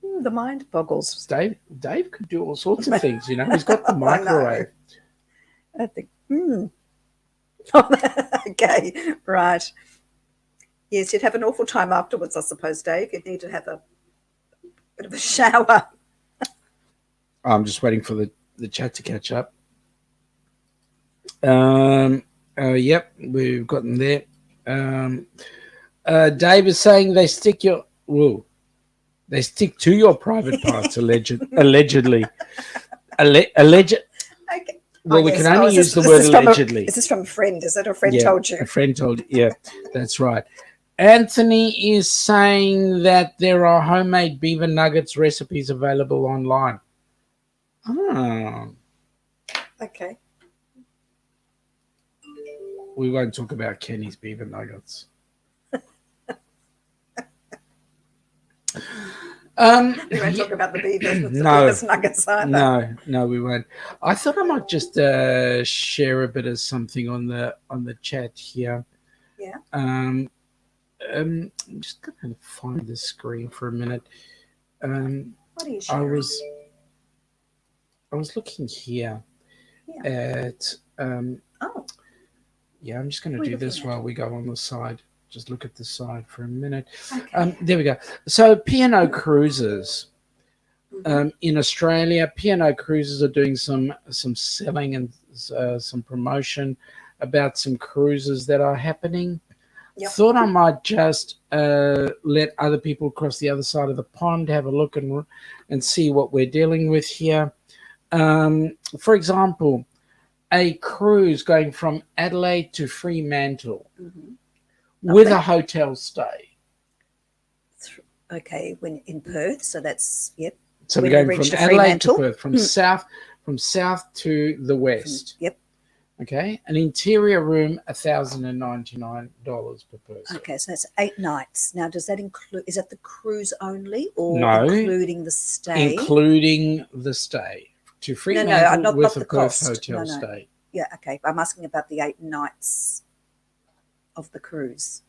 the mind boggles. Dave could do all sorts of things, you know. He's got the microwave. I think, Okay, right. Yes, you'd have an awful time afterwards, I suppose, Dave. You'd need to have a bit of a shower. I'm just waiting for the chat to catch up. Yep, we've gotten there. Dave is saying they stick to your private parts, allegedly. Okay. Well, we can only use the word allegedly. Is this from a friend? Is that a friend told you? A friend told you. Yeah, that's right. Anthony is saying that there are homemade beaver nuggets recipes available online. Okay. We won't talk about Kenny's beaver nuggets. We won't talk about the beavers nuggets either. No, we won't. I thought I might just share a bit of something on the chat here. Yeah. I'm just going to find the screen for a minute. What are you sharing? I was looking here at. Yeah, I'm just going to do this while we go on the side. Just look at the side for a minute. Okay. There we go. So P&O Cruises in Australia, P&O Cruises are doing some selling and some promotion about some cruises that are happening. Yep. thought I might just let other people across the other side of the pond have a look and see what we're dealing with here. For example, a cruise going from Adelaide to Fremantle with Lovely. a hotel stay. Okay, when in Perth, so that's So when we're we going reach from to Adelaide to Fremantle. Perth, from south to the west. Yep. Okay, an interior room, $1,099 per person. Okay, so that's 8 nights. Now, does that include? Is that the cruise only, or No. including the stay? Including the stay to No, Fremantle not with the a Perth cost. hotel No. stay. Yeah, okay. I'm asking about the 8 nights of the cruise.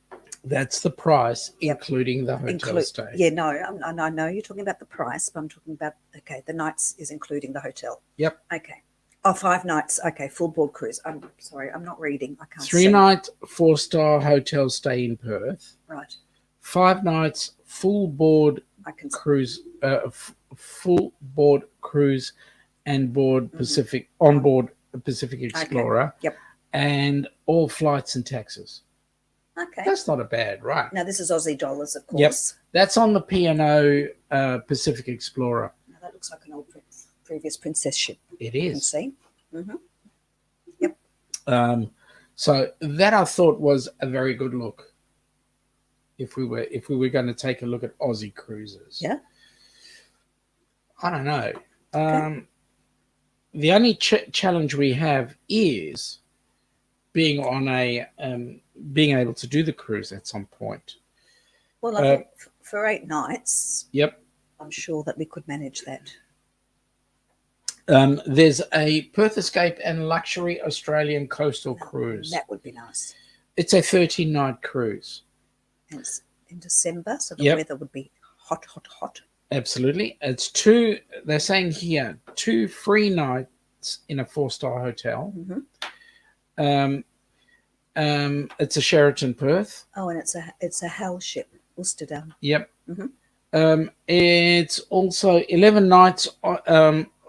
That's the price, Yep. including the hotel stay. Yeah, no, I know you're talking about the price, but I'm talking about, the nights is including the hotel. Yep. Okay. Oh, 5 nights. Okay, full board cruise. I'm sorry, I'm not reading. I can't 3 see. night 4-star hotel stay in Perth. Right. 5 nights full board I can cruise, full board cruise and board Pacific on board Pacific Explorer. Okay. Yep. And all flights and taxes. Okay. That's not a bad, right? Now, this is Aussie dollars, of Yep. course. That's on the P&O Pacific Explorer. Now, that looks like an old previous princess ship. It You can is. see. Mm-hmm. Yep. So that I thought was a very good look. If we were going to take a look at Aussie cruises. Yeah. I don't know. Okay. The only challenge we have is being on being able to do the cruise at some point. Well, I think for 8 nights, Yep. I'm sure that we could manage that. There's a Perth Escape and Luxury Australian Coastal Cruise. That would be nice. It's a 13-night cruise. And it's in December, so the Yep. weather would be hot, hot, hot. Absolutely. It's 2, they're saying here, 2 free nights in a 4-star hotel. Mm-hmm. It's a Sheraton Perth. Oh, and it's a Hell ship, Ulsterdam. Yep. Mm-hmm. It's also 11 nights,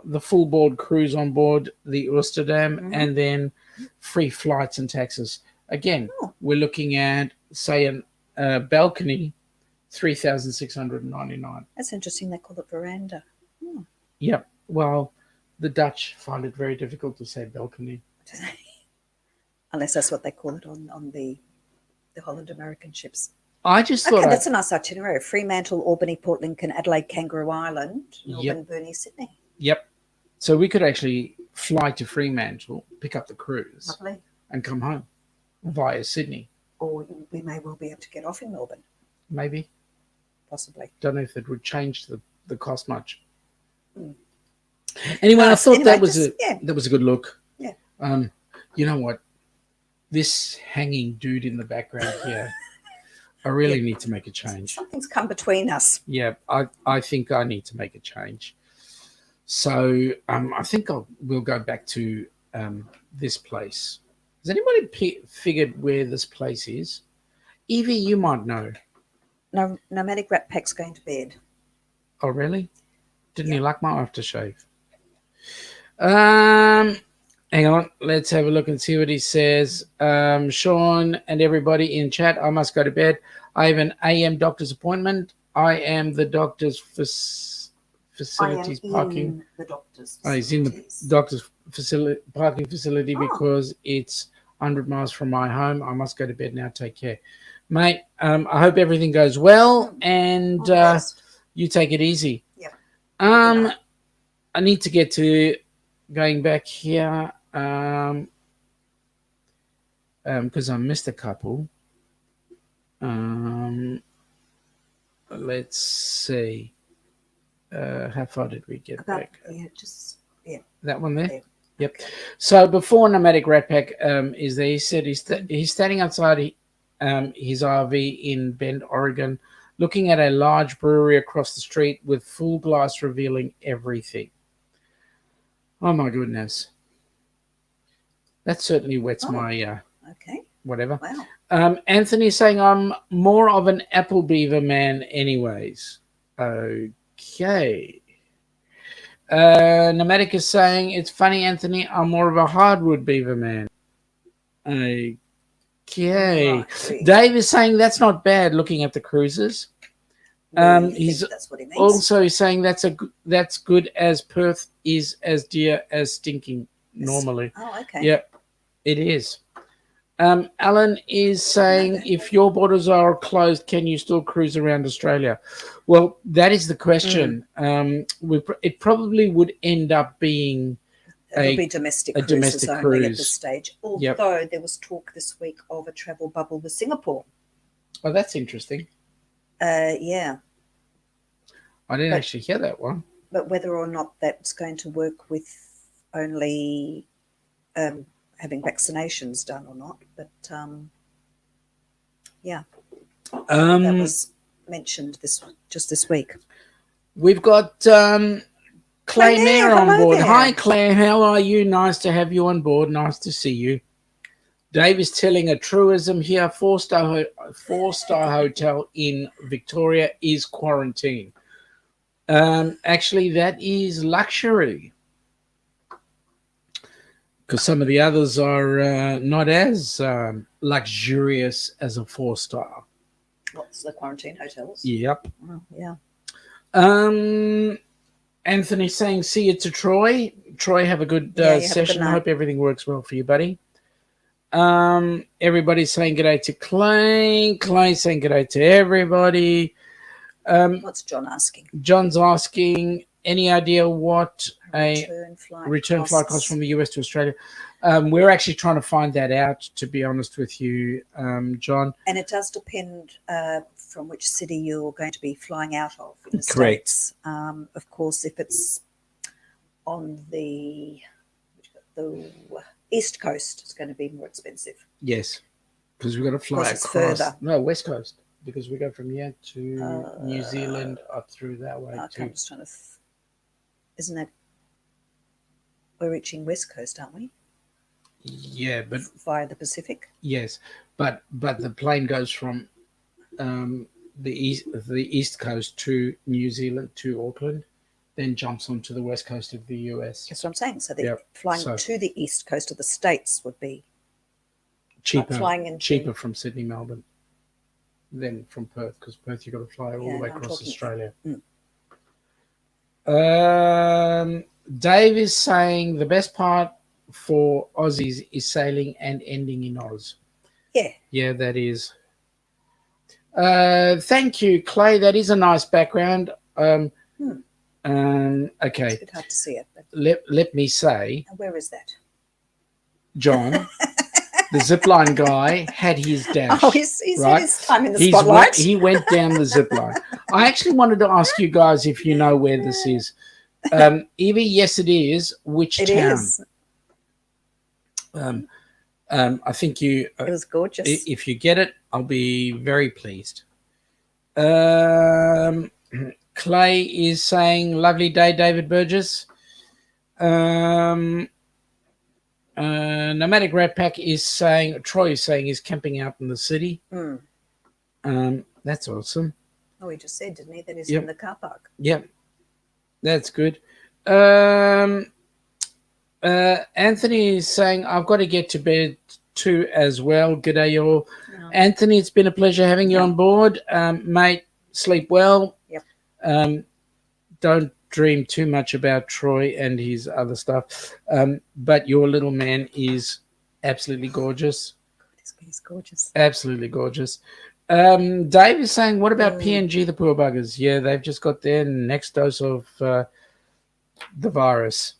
the full board cruise on board the Ulsterdam, and then free flights and taxes. Again, we're looking at, say, a balcony, $3,699. That's interesting. They call it veranda. Oh. Yep. Well, the Dutch find it very difficult to say balcony. Unless that's what they call it on the Holland American ships. I just thought that's a nice itinerary. Fremantle, Albany, Port Lincoln, Adelaide, Kangaroo Island, Melbourne, Yep. Burnie, Sydney. Yep. So we could actually fly to Fremantle, pick up the cruise, Lovely. and come home via Sydney. Or we may well be able to get off in Melbourne, Maybe. possibly. Don't know if it would change the cost much. Mm. Anyway, Nice. I thought Anyway, that was just- that was a good look. Yeah. You know what? This hanging dude in the background here, I really need to make a change. Something's come between us. Yeah, I think I need to make a change. So I think we'll go back to this place. Has anybody figured where this place is? Evie, you might know. No, Nomadic Rat Pack's going to bed. Oh, really? Didn't Yeah. you like my aftershave? Hang on. Let's have a look and see what he says. Sean and everybody in chat, I must go to bed. I have an AM doctor's appointment. I am the doctor's facilities parking. In the doctor's Oh, he's in the facilities. doctor's parking facility because it's 100 miles from my home. I must go to bed now. Take care. Mate, I hope everything goes well, and All the best. you take it easy. Yeah. I need to get to going back here because I missed a couple. Let's see. How far did we get back? That one there? Yeah. Yep. So before Nomadic Rat Pack is there, he said he's standing outside his RV in Bend, Oregon, looking at a large brewery across the street with full glass revealing everything. Oh my goodness. That certainly whets my Okay. whatever. Wow. Anthony's saying I'm more of an apple beaver man anyways. Okay. Nomadic is saying, it's funny, Anthony, I'm more of a hardwood beaver man. Okay. Right. Dave is saying that's not bad looking at the cruises. He's That's what he means. also saying that's good as Perth is as dear as stinking normally. Oh, okay. Yeah, it is. Alan is saying if your borders are closed, can you still cruise around Australia? Well, that is the question. It probably would end up being It'll be domestic cruises domestic only at cruise. this stage. Yep. Although there was talk this week of a travel bubble with Singapore. Oh, that's interesting. Yeah. I didn't actually hear that one. But whether or not that's going to work with only having vaccinations done or not. But yeah, that was mentioned just this week. We've got Clay Mayer on board. There. Hi, Claire. How are you? Nice to have you on board. Nice to see you. Dave is telling a truism here. Four-star hotel in Victoria is quarantine. Actually, that is luxury because some of the others are not as luxurious as a 4-star. What's the quarantine hotels? Yep. Oh, yeah. Anthony saying, see you to Troy. Troy, have a good session. I hope everything works well for you, buddy. Everybody's saying good day to Clay. Clay saying good day to everybody. What's John asking? John's asking, any idea what a return flight cost from the US to Australia? We're actually trying to find that out, to be honest with you, John. And it does depend from which city you're going to be flying out of in the Correct. States. Of course, if it's on the East Coast, it's going to be more expensive. Yes, because we've got to fly across. Further. No, West Coast, because we go from here to New Zealand up through that way. I'm just trying to... Isn't that... We're reaching West Coast, aren't we? Yeah, but... Via the Pacific? Yes, but the plane goes from the East Coast to New Zealand to Auckland, then jumps onto the West Coast of the US. That's what I'm saying. So they're flying to the East Coast of the States would be cheaper from Sydney, Melbourne than from Perth, because Perth you've got to fly all the way across Australia. Dave is saying the best part for Aussies is sailing and ending in Oz. Yeah, that is. Thank you, Clay. That is a nice background. Okay. It's a bit hard to see it. But... Let me say. Where is that? John, the zipline guy, had his dash. Oh, he's right? had his time in the spotlight. He went down the zipline. I actually wanted to ask you guys if you know where this is. Evie, yes, it is. Which town? It is. I think you... it was gorgeous. If you get it, I'll be very pleased. Clay is saying, lovely day, David Burgess. Nomadic Rat Pack is saying, Troy is saying he's camping out in the city. That's awesome. Oh, he just said, didn't he, that he's in the car park? Yep. That's good. Anthony is saying, I've got to get to bed too as well. G'day, y'all. No. Anthony, it's been a pleasure having you on board. Mate, sleep well. Yep. Don't dream too much about Troy and his other stuff. But your little man is absolutely gorgeous. He's gorgeous. Absolutely gorgeous. Dave is saying, what about PNG, the poor buggers? Yeah, they've just got their next dose of the virus.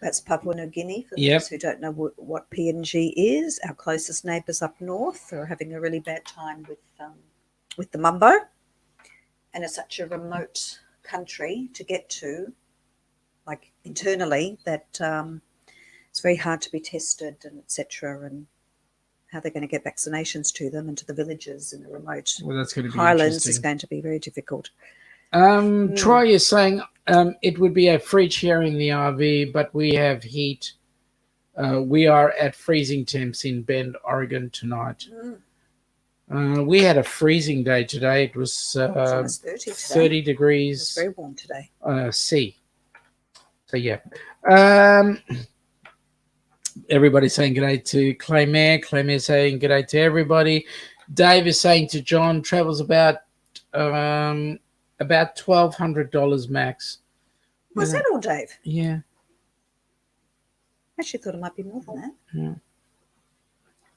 That's Papua New Guinea, for those who don't know what PNG is. Our closest neighbours up north are having a really bad time with the mumbo. And it's such a remote country to get to, like internally, that it's very hard to be tested and etc. And how they're going to get vaccinations to them and to the villages in the remote that's going to be highlands is going to be very difficult. Troy is saying it would be a fridge here in the RV, but we have heat. We are at freezing temps in Bend, Oregon tonight. We had a freezing day today. It was 30 degrees. It was very warm today. C. So, yeah. Everybody's saying g'day to Claymare. Claymare saying g'day to everybody. Dave is saying to John, travels about $1,200 max. Was that all, Dave? Yeah. I actually thought it might be more than that. Yeah.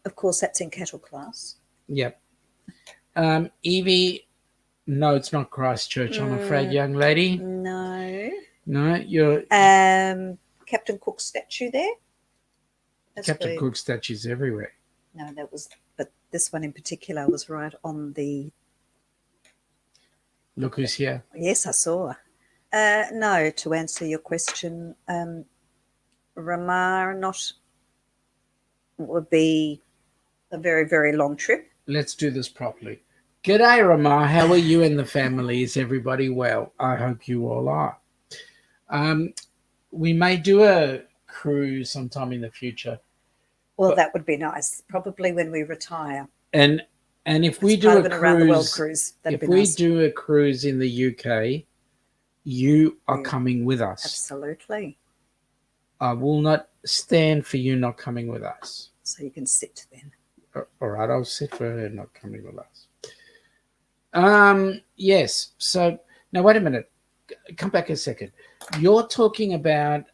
Of course, that's in cattle class. Yep. Evie, no, it's not Christchurch, I'm afraid, young lady. No. No, you're Captain Cook's statue there. That's Captain Cook statues everywhere. No, but this one in particular was right on the. Look who's here. Yes, I saw. No, to answer your question, Ramar would be a very, very long trip. Let's do this properly. G'day, Ramar. How are you and the family? Is everybody well? I hope you all are. We may do a cruise sometime in the future. Well, that would be nice. Probably when we retire. And if we do a cruise, around the world cruise, that'd be nice. If we do a cruise in the UK, you are coming with us. Absolutely. I will not stand for you not coming with us. So you can sit then. All right, I'll sit for her not coming with us. Yes. So now wait a minute. Come back a second. You're talking about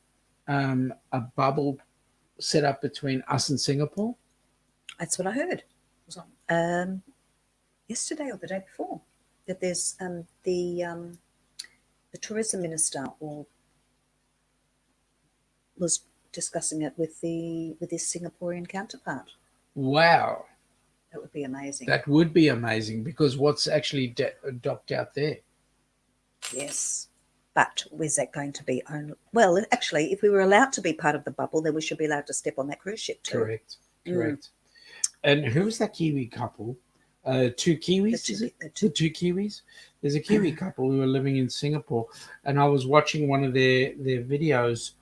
a bubble set up between us and Singapore? That's what I heard. It was on yesterday or the day before. That there's the tourism minister was discussing it with his Singaporean counterpart. Wow. That would be amazing. That would be amazing because what's actually docked out there? Yes. But is that going to be only... Well, actually, if we were allowed to be part of the bubble, then we should be allowed to step on that cruise ship too. Correct. And who's that Kiwi couple? Two Kiwis, the two Kiwis? There's a Kiwi couple who are living in Singapore, and I was watching one of their videos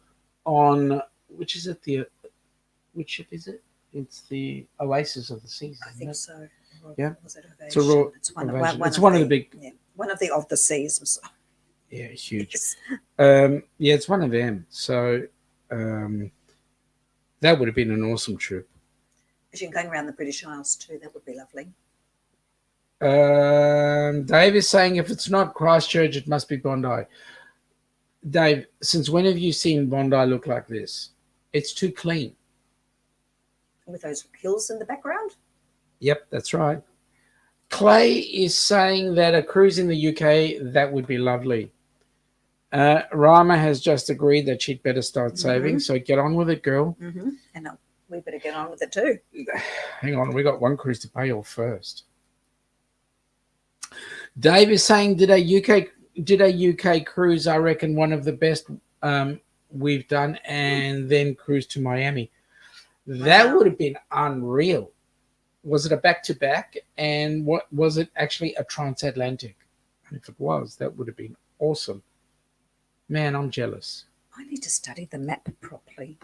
on... Which ship is it? It's the Oasis of the Seas. I think so. Yeah. Was it Ovation? It's one of the big... Yeah, one of the seas. Yeah, huge. Yes. Yeah, it's one of them. So that would have been an awesome trip. Actually, going around the British Isles too, that would be lovely. Dave is saying if it's not Christchurch, it must be Bondi. Dave, since when have you seen Bondi look like this? It's too clean. With those hills in the background? Yep, that's right. Clay is saying that a cruise in the UK, that would be lovely. Rama has just agreed that she'd better start saving, so get on with it, girl. Mm-hmm. And we better get on with it too. Hang on, we got one cruise to pay off first. Dave is saying, did a UK cruise, I reckon one of the best we've done, and then cruise to Miami. That would have been unreal. Was it a back-to-back? And what was it actually a transatlantic? And if it was, that would have been awesome. Man, I'm jealous. I need to study the map properly.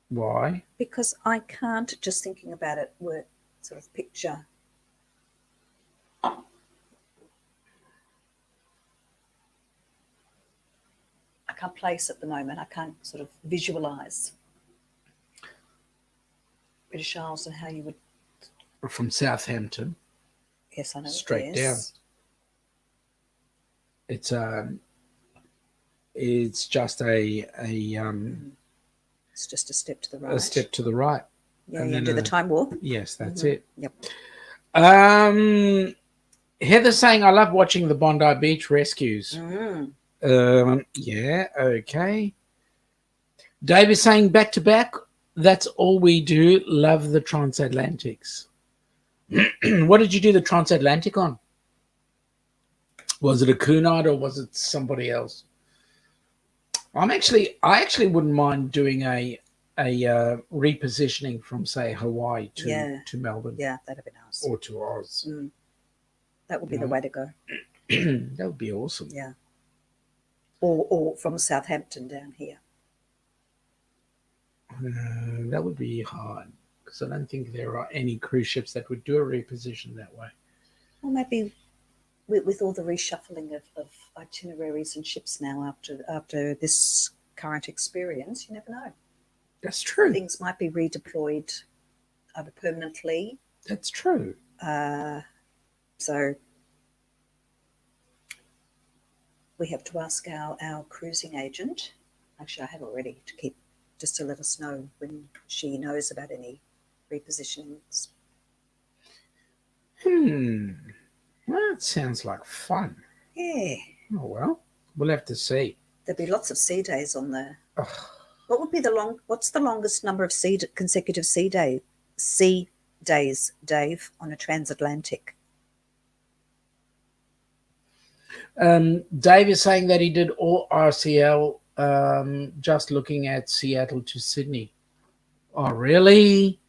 Why? Because I can't, just thinking about it, work sort of picture. I can't place at the moment. I can't sort of visualise British Isles and how you would... From Southampton. Yes, I know. Straight down. It's just it's just a step to the right. A step to the right. Yeah, and then do the time warp. Yes, that's it. Yep. Heather's saying, I love watching the Bondi Beach rescues. Yeah, okay. Dave is saying back to back, that's all we do. Love the transatlantics. What did you do the transatlantic on? Was it a Cunard or was it somebody else? I actually wouldn't mind doing a repositioning from, say, Hawaii to Melbourne. Yeah, that'd be nice. Or to Oz. That would be the way to go. That would be awesome. Yeah. Or from Southampton down here. That would be hard because I don't think there are any cruise ships that would do a reposition that way. Well, maybe with all the reshuffling of itineraries and ships now after this current experience, you never know. That's true. Things might be redeployed either permanently. That's true. So we have to ask our cruising agent. Actually, I have already, just to let us know when she knows about any repositionings. Well, that sounds like fun. Yeah. Oh, well, we'll have to see. There'll be lots of sea days on there. What would be what's the longest number of consecutive sea days, Dave, on a transatlantic? Dave is saying that he did all RCL just looking at Seattle to Sydney. Oh, really?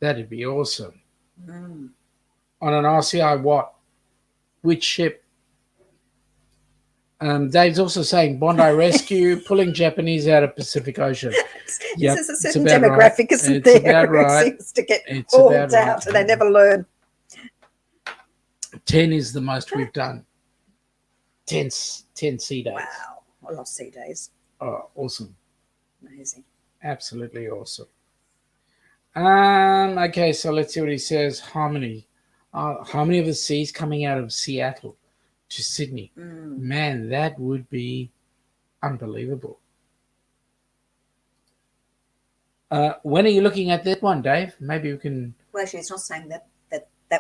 That'd be awesome. On an RCI what? Which ship? Dave's also saying Bondi Rescue, pulling Japanese out of Pacific Ocean. Yep, there's a certain demographic, right. Isn't it's there? About right. It seems to get hauled out and they never learn. 10 is the most we've done. 10 sea days. Wow. I love sea days. Oh, awesome. Amazing. Absolutely awesome. Okay, so let's see what he says. Harmony. Harmony of the Seas coming out of Seattle to Sydney. Man, that would be unbelievable. When are you looking at that one, Dave? Maybe we can... Well, actually, it's not saying that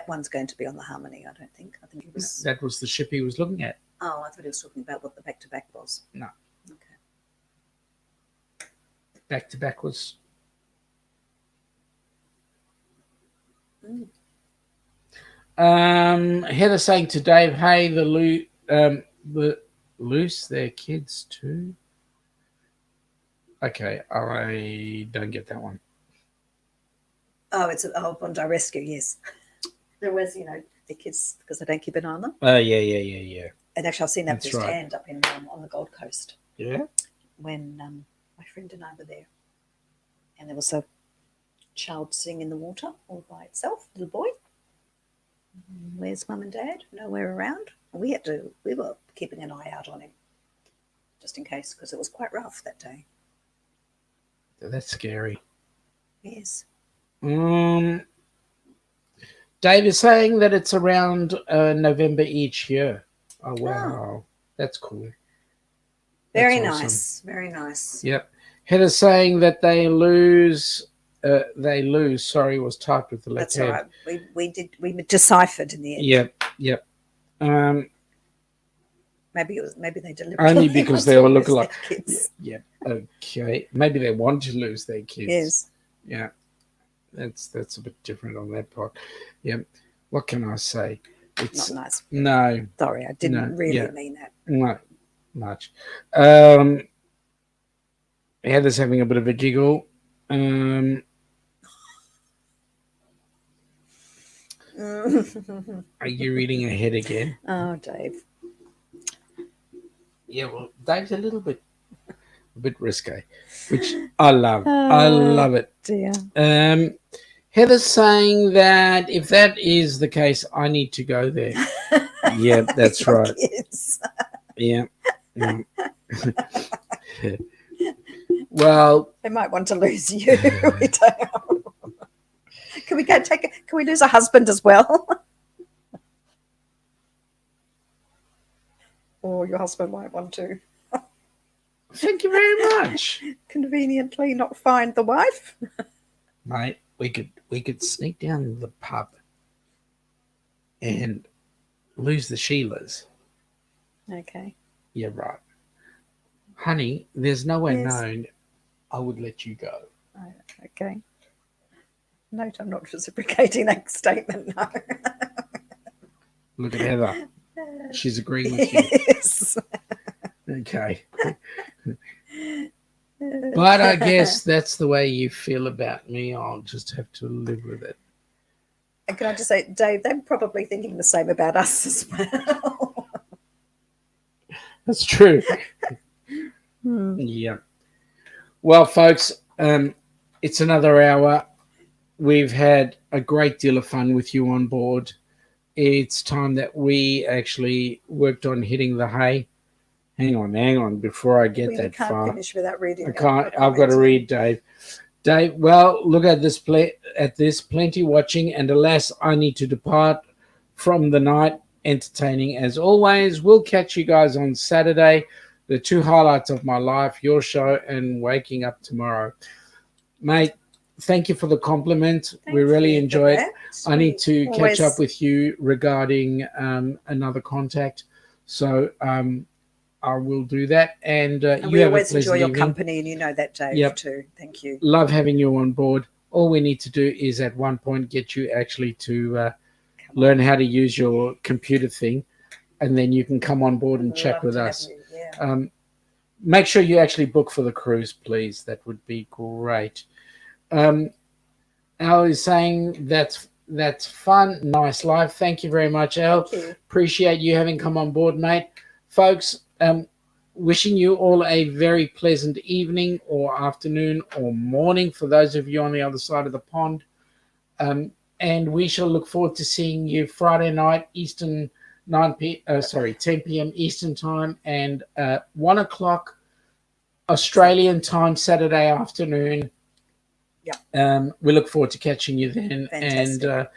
one's going to be on the Harmony, I don't think. I think it was... That was the ship he was looking at. Oh, I thought he was talking about what the back-to-back was. No. Okay. Back-to-back was... Heather saying to Dave, hey, the loose their kids too. Okay, I don't get that one. Oh, it's Bondi Rescue, yes. There was, the kids, because they don't keep an eye on them. Yeah. And actually, I've seen that That's firsthand up on the Gold Coast. Yeah. When my friend and I were there, and there was a child sitting in the water all by itself, little boy. Where's mum and dad? Nowhere around. We were keeping an eye out on him, just in case, because it was quite rough that day. That's scary. Yes. Dave is saying that it's around November each year. Oh, wow. That's cool. Very That's nice. Awesome. Very nice. Yep. Heather's saying that they lose, sorry, was typed with the left hand. That's all right. We deciphered in the end. Yep. Maybe they deliberately. Only because they all look alike. Yeah. Okay. Maybe they want to lose their kids. Yes. Yeah. That's a bit different on that part. Yep. What can I say? It's not nice. No. Sorry, I didn't really mean that. No, much. Heather's having a bit of a giggle. Are you reading ahead again? Oh, Dave. Yeah, well, Dave's a bit risque, which I love. I love it. Dear. Heather's saying that if that is the case, I need to go there. Yeah, that's right. Kids. Yeah. Well, they might want to lose you. We don't know. Can we go can we lose a husband as well? Or your husband might want to. Thank you very much. Conveniently not find the wife. Mate, we could sneak down to the pub and lose the Sheilas. Okay. Yeah, right. Honey, there's nowhere known I would let you go. Oh, okay. Note, I'm not reciprocating that statement, no. Look at Heather. She's agreeing with you. Yes. Okay. But I guess that's the way you feel about me. I'll just have to live with it. And can I just say, Dave, they're probably thinking the same about us as well. That's true. Yeah. Well, folks, it's another hour. We've had a great deal of fun with you on board. It's time that we actually worked on hitting the hay. Hang on. Before I get We that can't far, finish without reading. I can't. I've got to read, Dave. Dave, well, look at this. Plenty watching, and alas, I need to depart from the night. Entertaining as always. We'll catch you guys on Saturday. The two highlights of my life: your show and waking up tomorrow, mate. Thank you for the compliment. We really enjoyed it. I need to catch up with you regarding another contact, so I will do that. And you have always a enjoy your evening. Company, and you know that, Dave, too. Thank you. Love having you on board. All we need to do is at one point get you actually to learn how to use your computer thing, and then you can come on board and chat with us. Make sure you actually book for the cruise, please. That would be great. Al is saying that's fun. Nice live. Thank you very much, Al. Appreciate you having come on board, mate. Folks, wishing you all a very pleasant evening or afternoon or morning for those of you on the other side of the pond. And we shall look forward to seeing you Friday night Eastern 10 p.m. Eastern time, and 1 o'clock Australian time Saturday afternoon. We look forward to catching you then. Fantastic. And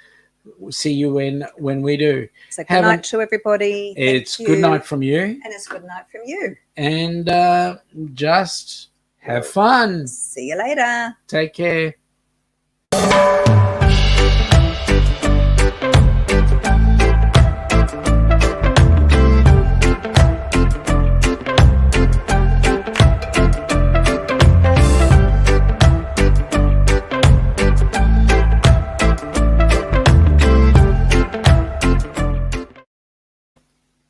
see you when we do. So good night to everybody. It's good night from you. And it's good night from you. And just have fun. See you later. Take care.